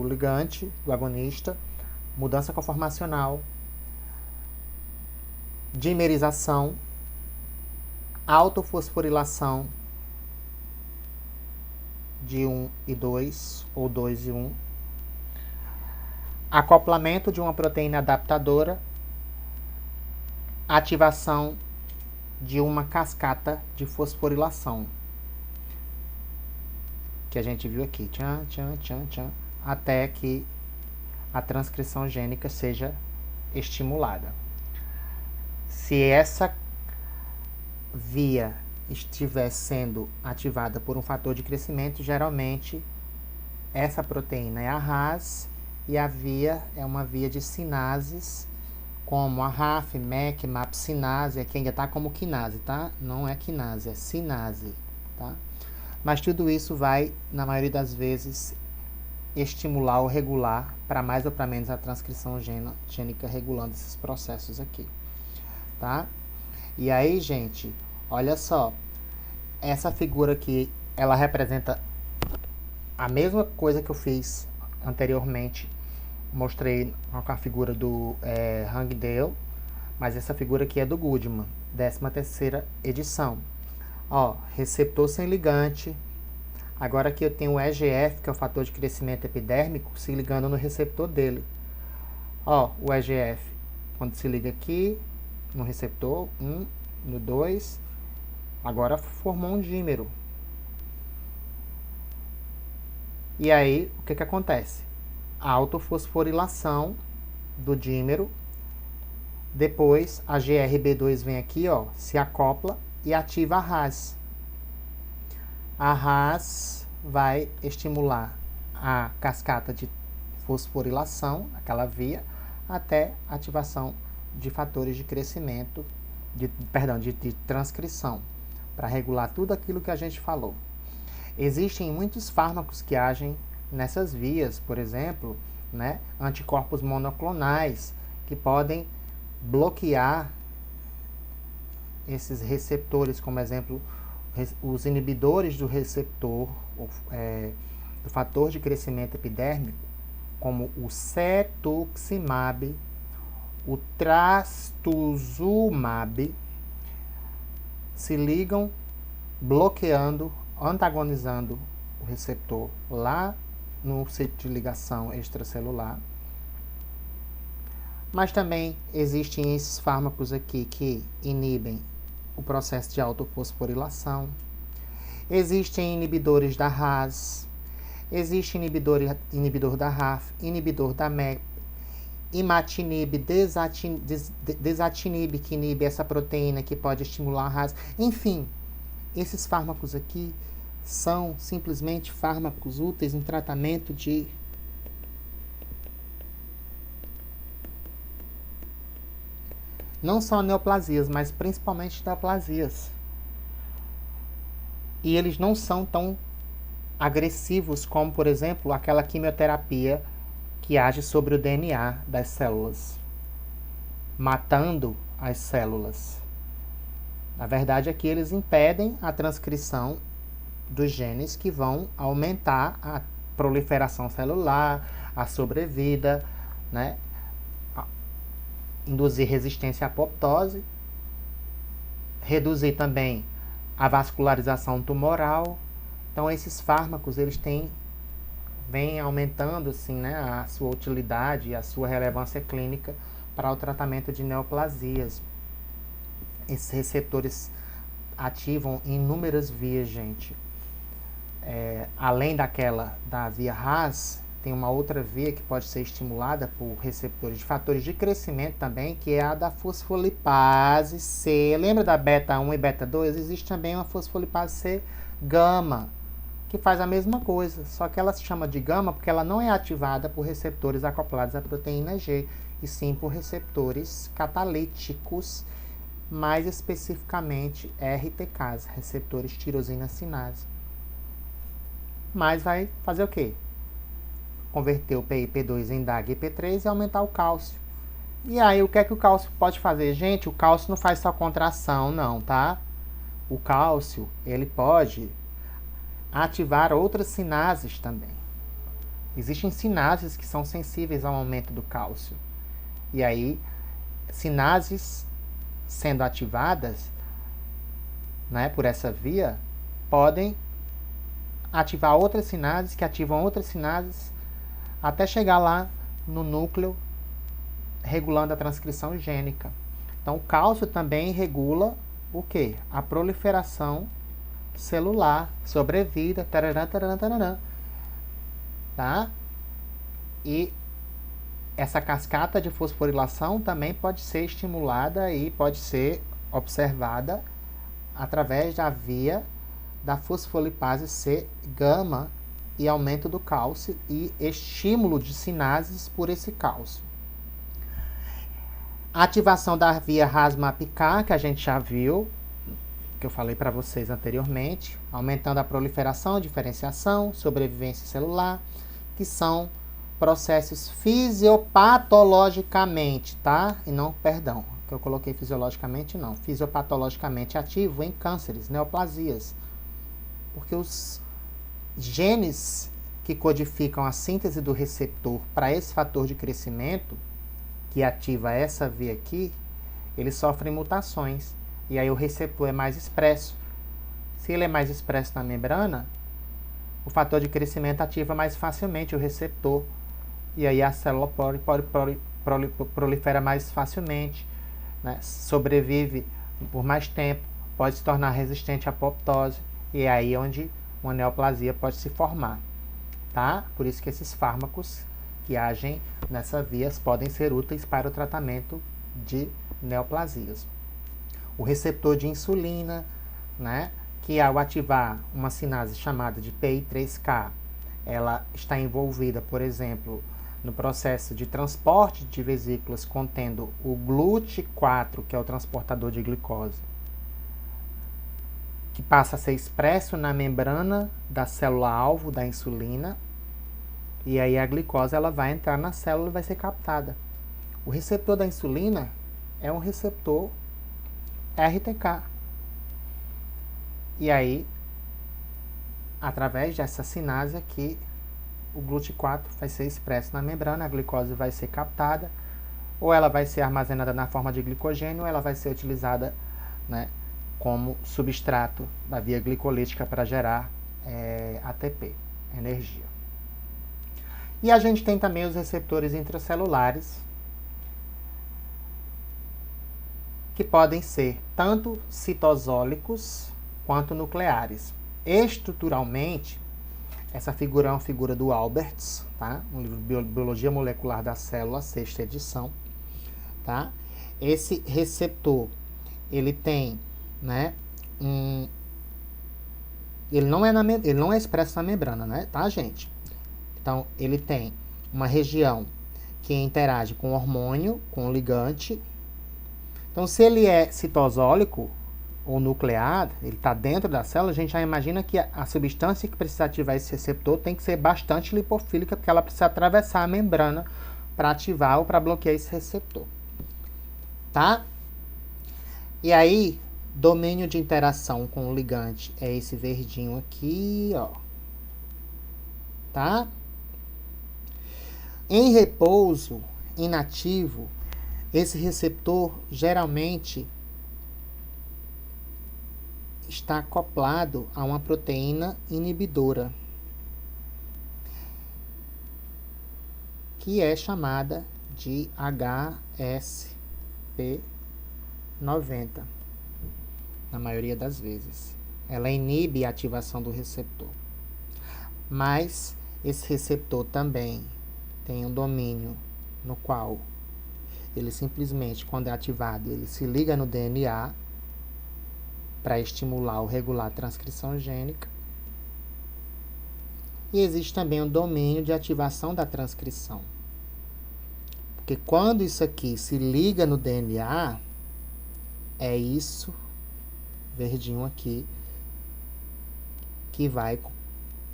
ligante, do agonista, mudança conformacional, dimerização, autofosforilação de 1 e 2, ou 2 e 1, acoplamento de uma proteína adaptadora, ativação de uma cascata de fosforilação, que a gente viu aqui, tchan, tchan, tchan, tchan, até que a transcrição gênica seja estimulada. Se essa via estiver sendo ativada por um fator de crescimento, geralmente essa proteína é a RAS e a via é uma via de sinases, como a RAF, MEC, MAP sinase, aqui ainda está como quinase, tá? Não é quinase, é sinase, tá? Mas tudo isso vai, na maioria das vezes, estimular ou regular, para mais ou para menos, a transcrição gênica, regulando esses processos aqui, tá? E aí, gente, olha só, essa figura aqui, ela representa a mesma coisa que eu fiz anteriormente, mostrei com a figura do Hangdale, mas essa figura aqui é do Goodman, 13ª edição. Ó, receptor sem ligante. Agora aqui eu tenho o EGF, que é o fator de crescimento epidérmico, se ligando no receptor dele. Ó, o EGF, quando se liga aqui no receptor, 1, no 2, agora formou um dímero. E aí, o que acontece? A autofosforilação do dímero, depois a GRB2 vem aqui, ó, se acopla e ativa a RAS. A RAS vai estimular a cascata de fosforilação, aquela via, até ativação de fatores de crescimento, de transcrição, para regular tudo aquilo que a gente falou. Existem muitos fármacos que agem nessas vias, por exemplo, né, anticorpos monoclonais, que podem bloquear esses receptores, como exemplo, os inibidores do receptor, do fator de crescimento epidérmico, como o cetuximab, o trastuzumab, se ligam bloqueando, antagonizando o receptor lá no sítio de ligação extracelular. Mas também existem esses fármacos aqui que inibem o processo de autofosforilação. Existem inibidores da RAS, existe inibidor da RAF, inibidor da MEP, imatinib, desatinib, que inibe essa proteína que pode estimular a RAS. Enfim, esses fármacos aqui são simplesmente fármacos úteis em tratamento de não só neoplasias, mas principalmente neoplasias. E eles não são tão agressivos como, por exemplo, aquela quimioterapia que age sobre o DNA das células, matando as células. Na verdade, aqui eles impedem a transcrição dos genes que vão aumentar a proliferação celular, a sobrevida, né? Induzir resistência à apoptose, reduzir também a vascularização tumoral. Então, esses fármacos, eles vêm aumentando assim, né, a sua utilidade e a sua relevância clínica para o tratamento de neoplasias. Esses receptores ativam inúmeras vias, gente. Além da via RAS, tem uma outra via que pode ser estimulada por receptores de fatores de crescimento também, que é a da fosfolipase C. Lembra da beta 1 e beta 2? Existe também uma fosfolipase C gama, que faz a mesma coisa, só que ela se chama de gama porque ela não é ativada por receptores acoplados à proteína G, e sim por receptores catalíticos, mais especificamente RTCs, receptores tirosina sinase. Mas vai fazer o quê? Converter o PIP2 em DAG e P3 e aumentar o cálcio. E aí, o que é que o cálcio pode fazer? Gente, o cálcio não faz só contração, não, tá? O cálcio, ele pode ativar outras sinases também. Existem sinases que são sensíveis ao aumento do cálcio. E aí, sinases sendo ativadas, né, por essa via, podem ativar outras sinases, que ativam outras sinases, até chegar lá no núcleo, regulando a transcrição gênica. Então, o cálcio também regula o quê? A proliferação celular, sobrevida, tararã, tararã, tararã. Tá? E essa cascata de fosforilação também pode ser estimulada e pode ser observada através da via da fosfolipase C gama, e aumento do cálcio e estímulo de sinases por esse cálcio. A ativação da via RAS-MAPK, que a gente já viu, que eu falei para vocês anteriormente, aumentando a proliferação, diferenciação, sobrevivência celular, que são processos fisiopatologicamente, tá? E não, perdão, que eu coloquei fisiologicamente não, fisiopatologicamente ativo em cânceres, neoplasias, porque os genes que codificam a síntese do receptor para esse fator de crescimento, que ativa essa via aqui, eles sofrem mutações. E aí o receptor é mais expresso. Se ele é mais expresso na membrana, o fator de crescimento ativa mais facilmente o receptor. E aí a célula prolifera mais facilmente, né? Sobrevive por mais tempo, pode se tornar resistente à apoptose. E é aí onde uma neoplasia pode se formar. Tá? Por isso que esses fármacos que agem nessa via podem ser úteis para o tratamento de neoplasias. O receptor de insulina, né, que ao ativar uma sinase chamada de PI3K, ela está envolvida, por exemplo, no processo de transporte de vesículas contendo o GLUT4, que é o transportador de glicose, que passa a ser expresso na membrana da célula-alvo da insulina, e aí a glicose ela vai entrar na célula e vai ser captada. O receptor da insulina é um receptor RTK. E aí, através dessa sinase aqui, o GLUT4 vai ser expresso na membrana, a glicose vai ser captada, ou ela vai ser armazenada na forma de glicogênio, ou ela vai ser utilizada, né, como substrato da via glicolítica para gerar ATP, energia. E a gente tem também os receptores intracelulares, que podem ser tanto citosólicos quanto nucleares. Estruturalmente, essa figura é uma figura do Alberts, tá? Um livro de Biologia Molecular da Célula, 6ª edição. Tá? Esse receptor, ele tem, né, ele não é expresso na membrana, né, tá, gente? Então, ele tem uma região que interage com o hormônio, com o ligante. Então, se ele é citosólico ou nuclear, ele está dentro da célula, a gente já imagina que a substância que precisa ativar esse receptor tem que ser bastante lipofílica, porque ela precisa atravessar a membrana para ativar ou para bloquear esse receptor. Tá? E aí, domínio de interação com o ligante é esse verdinho aqui, ó. Tá? Em repouso, inativo, esse receptor geralmente está acoplado a uma proteína inibidora, que é chamada de HSP90, na maioria das vezes. Ela inibe a ativação do receptor. Mas esse receptor também tem um domínio no qual ele simplesmente, quando é ativado, ele se liga no DNA para estimular ou regular a transcrição gênica. E existe também um domínio de ativação da transcrição. Porque quando isso aqui se liga no DNA, é isso, verdinho aqui, que vai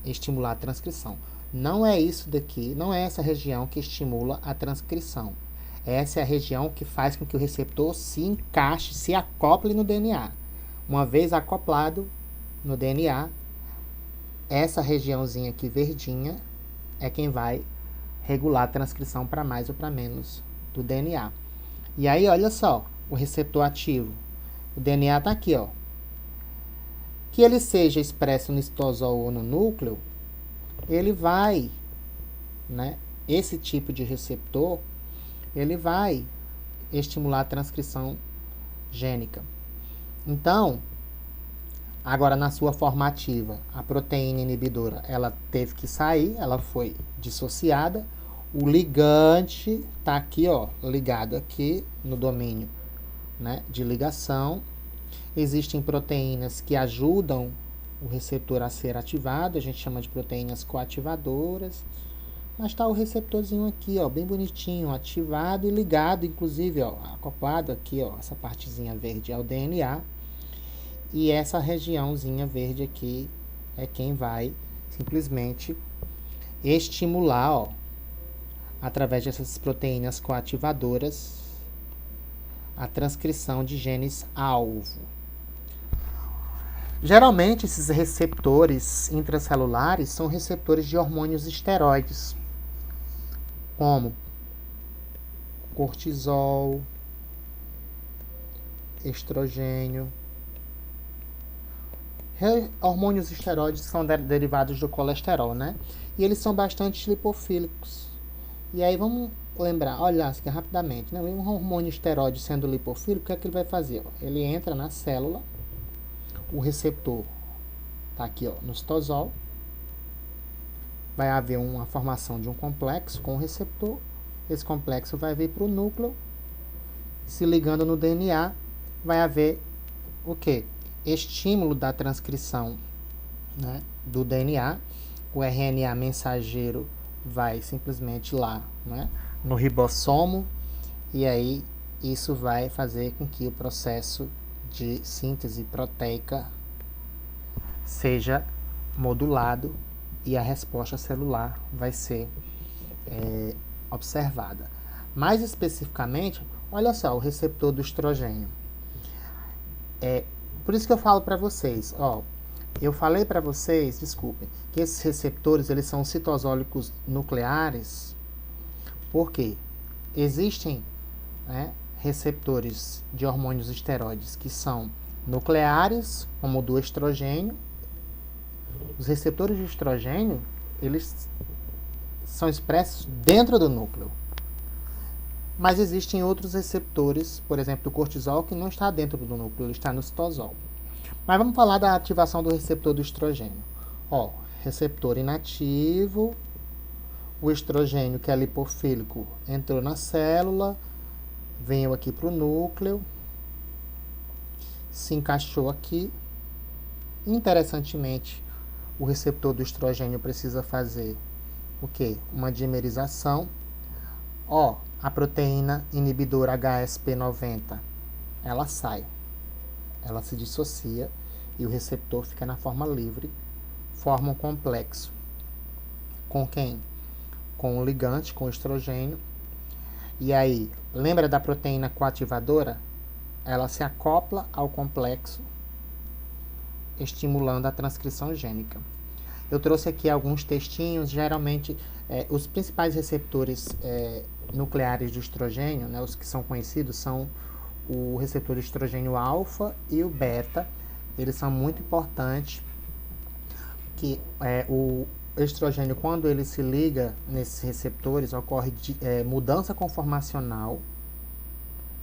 estimular a transcrição. Não é isso daqui, não é essa região que estimula a transcrição. Essa é a região que faz com que o receptor se encaixe, se acople no DNA. Uma vez acoplado no DNA, essa regiãozinha aqui verdinha é quem vai regular a transcrição para mais ou para menos do DNA. E aí, olha só, o receptor ativo. O DNA está aqui, ó. Que ele seja expresso no citosol ou no núcleo, ele vai, né, esse tipo de receptor, ele vai estimular a transcrição gênica. Então, agora na sua forma ativa, a proteína inibidora, ela teve que sair, ela foi dissociada, o ligante está aqui, ó, ligado aqui no domínio, né, de ligação. Existem proteínas que ajudam o receptor a ser ativado, a gente chama de proteínas coativadoras. Mas está o receptorzinho aqui, ó, bem bonitinho, ativado e ligado, inclusive, ó, acoplado aqui, ó, essa partezinha verde é o DNA. E essa regiãozinha verde aqui é quem vai simplesmente estimular, ó, através dessas proteínas coativadoras, a transcrição de genes alvo. Geralmente, esses receptores intracelulares são receptores de hormônios esteroides, como cortisol, estrogênio. Hormônios esteroides são derivados do colesterol, né? E eles são bastante lipofílicos. E aí vamos lembrar, olha aqui rapidamente, né? Um hormônio esteroide sendo lipofílico, o que é que ele vai fazer? Ele entra na célula, o receptor está aqui, ó, no citosol, vai haver uma formação de um complexo com o receptor, esse complexo vai vir para o núcleo, se ligando no DNA, vai haver o quê? Estímulo da transcrição, né, do DNA, o RNA mensageiro vai simplesmente lá, né, no ribossomo, e aí isso vai fazer com que o processo de síntese proteica seja modulado e a resposta celular vai ser observada. Mais especificamente, olha só, o receptor do estrogênio. Por isso que eu falo para vocês, ó, eu falei para vocês, desculpem, que esses receptores eles são citosólicos nucleares, porque existem, né, receptores de hormônios esteroides que são nucleares, como o do estrogênio. Os receptores de estrogênio, eles são expressos dentro do núcleo. Mas existem outros receptores, por exemplo, do cortisol, que não está dentro do núcleo, ele está no citosol. Mas vamos falar da ativação do receptor do estrogênio. Ó, receptor inativo, o estrogênio, que é lipofílico, entrou na célula, veio aqui para o núcleo, se encaixou aqui. Interessantemente, o receptor do estrogênio precisa fazer o quê? Uma dimerização. Ó, a proteína inibidora HSP90, ela sai, ela se dissocia e o receptor fica na forma livre, forma um complexo. Com quem? Com o ligante, com o estrogênio. E aí, lembra da proteína coativadora? Ela se acopla ao complexo, estimulando a transcrição gênica. Eu trouxe aqui alguns textinhos, geralmente os principais receptores nucleares de estrogênio, né, os que são conhecidos, são o receptor de estrogênio alfa e o beta. Eles são muito importantes, que o estrogênio, quando ele se liga nesses receptores, ocorre mudança conformacional,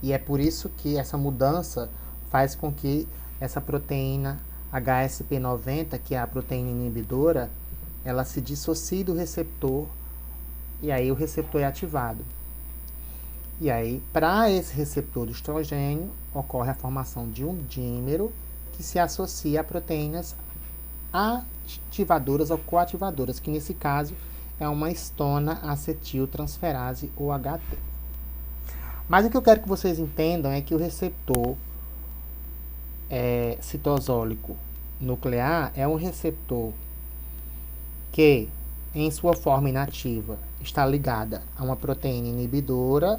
e é por isso que essa mudança faz com que essa proteína HSP90, que é a proteína inibidora, ela se dissocie do receptor, e aí o receptor é ativado. E aí, para esse receptor do estrogênio, ocorre a formação de um dímero que se associa a proteínas ativadoras ou coativadoras, que nesse caso é uma histona acetiltransferase ou HT. Mas o que eu quero que vocês entendam é que o receptor citosólico nuclear é um receptor que, em sua forma inativa, está ligada a uma proteína inibidora,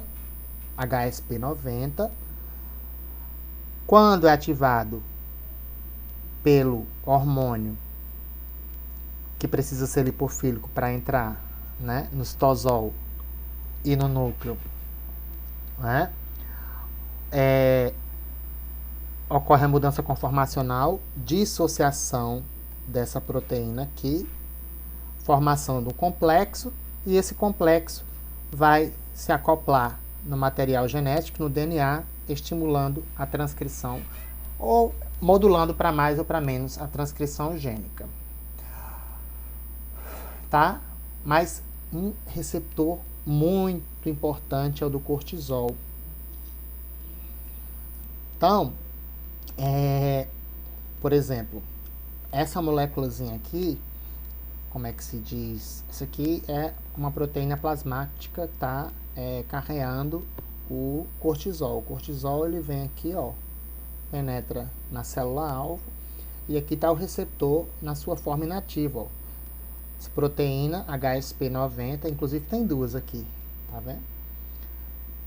HSP90. Quando é ativado pelo hormônio que precisa ser lipofílico para entrar, né, no citosol e no núcleo, né, ocorre a mudança conformacional, dissociação dessa proteína aqui, formação do complexo, e esse complexo vai se acoplar no material genético, no DNA, estimulando a transcrição ou modulando para mais ou para menos a transcrição gênica. Tá? Mas um receptor muito importante é o do cortisol. Então, por exemplo, essa moléculazinha aqui, como é que se diz? Isso aqui é uma proteína plasmática, tá carreando o cortisol. O cortisol ele vem aqui, ó, penetra na célula-alvo, e aqui está o receptor na sua forma inativa, ó. Essa proteína HSP90, inclusive tem duas aqui, tá vendo?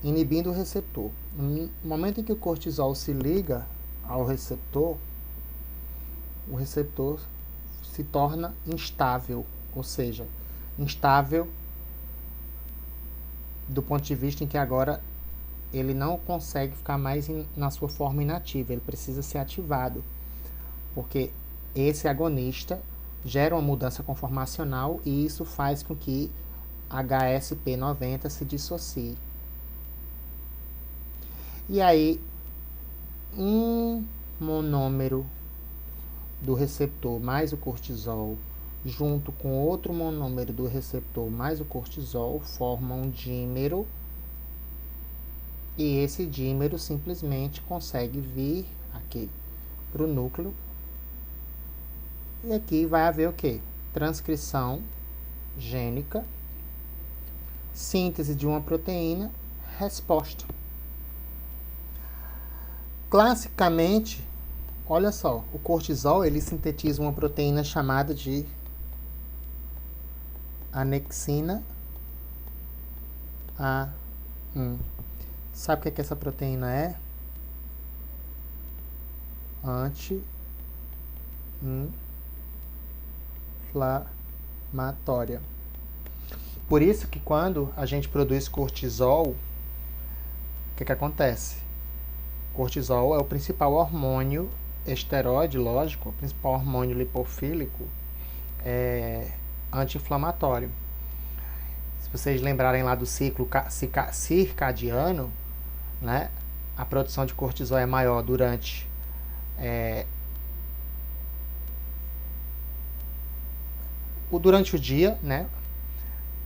Inibindo o receptor. No momento em que o cortisol se liga ao receptor, o receptor se torna instável, ou seja, instável do ponto de vista em que agora ele não consegue ficar mais na sua forma inativa, ele precisa ser ativado, porque esse agonista gera uma mudança conformacional e isso faz com que HSP90 se dissocie. E aí, um monômero do receptor mais o cortisol, junto com outro monômero do receptor mais o cortisol, formam um dímero. E esse dímero simplesmente consegue vir aqui para o núcleo. E aqui vai haver o quê? Transcrição gênica, síntese de uma proteína, resposta. Classicamente, olha só, o cortisol ele sintetiza uma proteína chamada de anexina A1. Sabe o que essa proteína é? Anti-inflamatória. Por isso que quando a gente produz cortisol, o que acontece? Cortisol é o principal hormônio esteroide, lógico, o principal hormônio lipofílico anti-inflamatório. Se vocês lembrarem lá do ciclo circadiano, né, a produção de cortisol é maior durante o dia, né,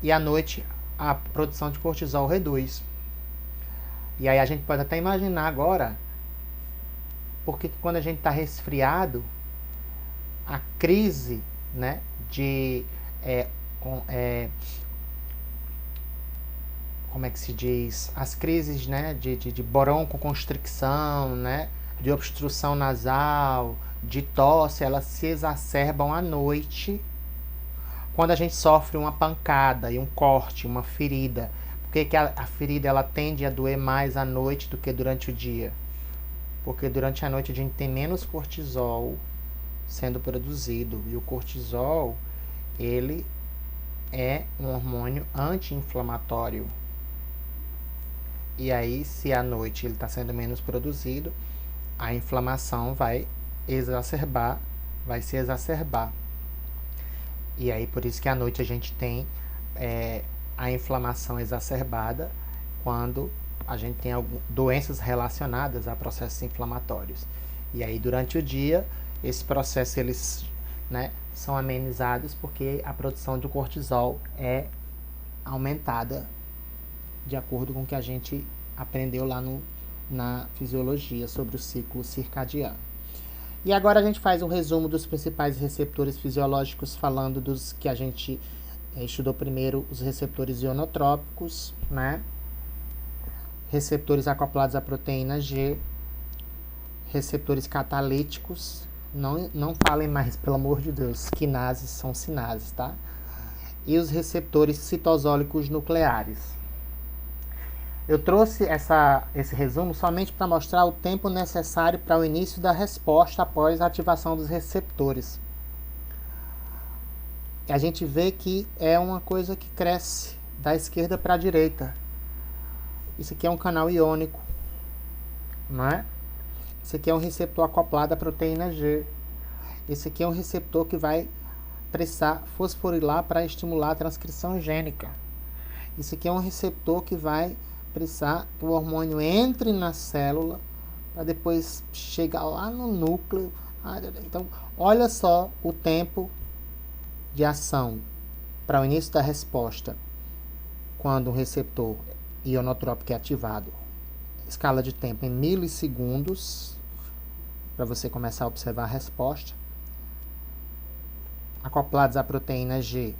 e à noite a produção de cortisol reduz. E aí a gente pode até imaginar agora porque quando a gente está resfriado, a crise, né, de como é que se diz? As crises, né, de broncoconstricção, né, de obstrução nasal, de tosse, elas se exacerbam à noite quando a gente sofre uma pancada e um corte, uma ferida. Por que a ferida ela tende a doer mais à noite do que durante o dia? Porque durante a noite a gente tem menos cortisol sendo produzido. E o cortisol, ele é um hormônio anti-inflamatório. E aí, se à noite ele está sendo menos produzido, a inflamação vai se exacerbar. E aí, por isso que à noite a gente tem a inflamação exacerbada quando a gente tem doenças relacionadas a processos inflamatórios. E aí, durante o dia, esses processos eles, né, são amenizados porque a produção de cortisol é aumentada de acordo com o que a gente aprendeu lá na fisiologia sobre o ciclo circadiano. E agora a gente faz um resumo dos principais receptores fisiológicos, falando dos que a gente estudou primeiro, os receptores ionotrópicos, né? Receptores acoplados à proteína G, receptores catalíticos, não falem mais, pelo amor de Deus, quinases são sinases, tá? E os receptores citosólicos nucleares. Eu trouxe esse resumo somente para mostrar o tempo necessário para o início da resposta após a ativação dos receptores. A gente vê que é uma coisa que cresce da esquerda para a direita. Isso aqui é um canal iônico, não é? Esse aqui é um receptor acoplado à proteína G. Esse aqui é um receptor que vai precisar fosforilar para estimular a transcrição gênica. Esse aqui é um receptor que vai precisar que o hormônio entre na célula para depois chegar lá no núcleo. Então, olha só o tempo de ação para o início da resposta quando um receptor ionotrópico é ativado. Escala de tempo em milissegundos para você começar a observar a resposta. acoplados à proteína G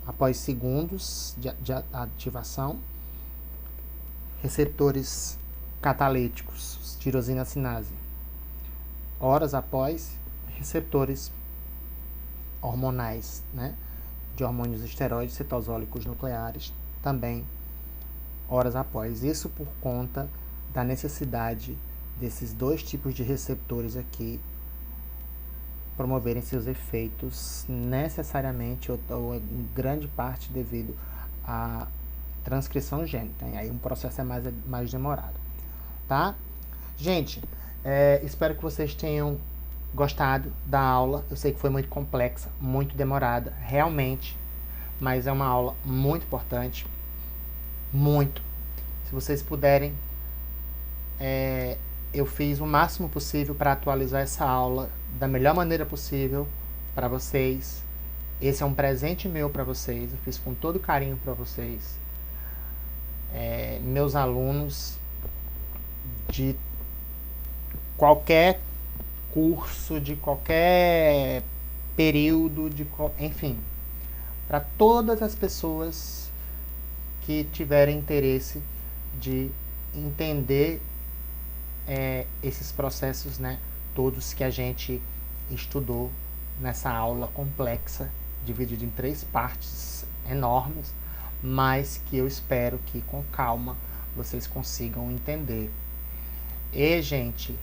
após segundos de ativação, receptores catalíticos, tirosina sinase, horas após, receptores hormonais, né, de hormônios esteroides citosólicos nucleares, também horas após. Isso por conta da necessidade desses dois tipos de receptores aqui promoverem seus efeitos necessariamente ou em grande parte devido à transcrição gênica. E aí um processo é mais demorado, tá? Gente, espero que vocês tenham gostado da aula. Eu sei que foi muito complexa, muito demorada, realmente, mas é uma aula muito importante, muito. Se vocês puderem, eu fiz o máximo possível para atualizar essa aula da melhor maneira possível para vocês. Esse é um presente meu para vocês, eu fiz com todo carinho para vocês. Meus alunos de qualquer curso, de qualquer período, enfim, para todas as pessoas que tiverem interesse de entender esses processos, né, todos que a gente estudou nessa aula complexa, dividida em 3 partes enormes, mas que eu espero que com calma vocês consigam entender. E, gente,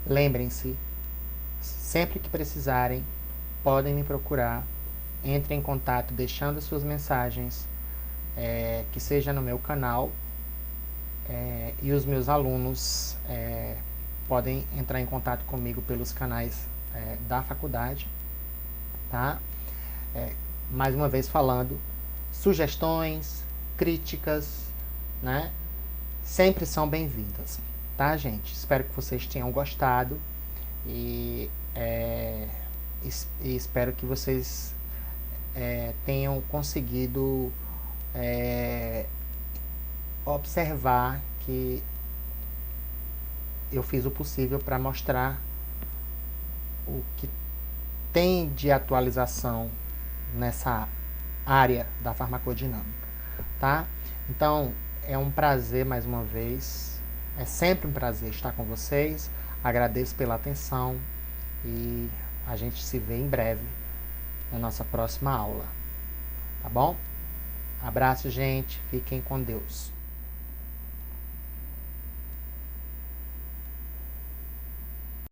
lembrem-se, sempre que precisarem, podem me procurar, entrem em contato deixando suas mensagens, que seja no meu canal, e os meus alunos podem entrar em contato comigo pelos canais da faculdade, tá? Mais uma vez falando, sugestões, críticas, né? Sempre são bem-vindas, tá, gente? Espero que vocês tenham gostado e espero que vocês tenham conseguido observar que eu fiz o possível para mostrar o que tem de atualização nessa área da farmacodinâmica, tá? Então, é um prazer mais uma vez, é sempre um prazer estar com vocês, agradeço pela atenção e a gente se vê em breve na nossa próxima aula, tá bom? Abraço, gente, fiquem com Deus.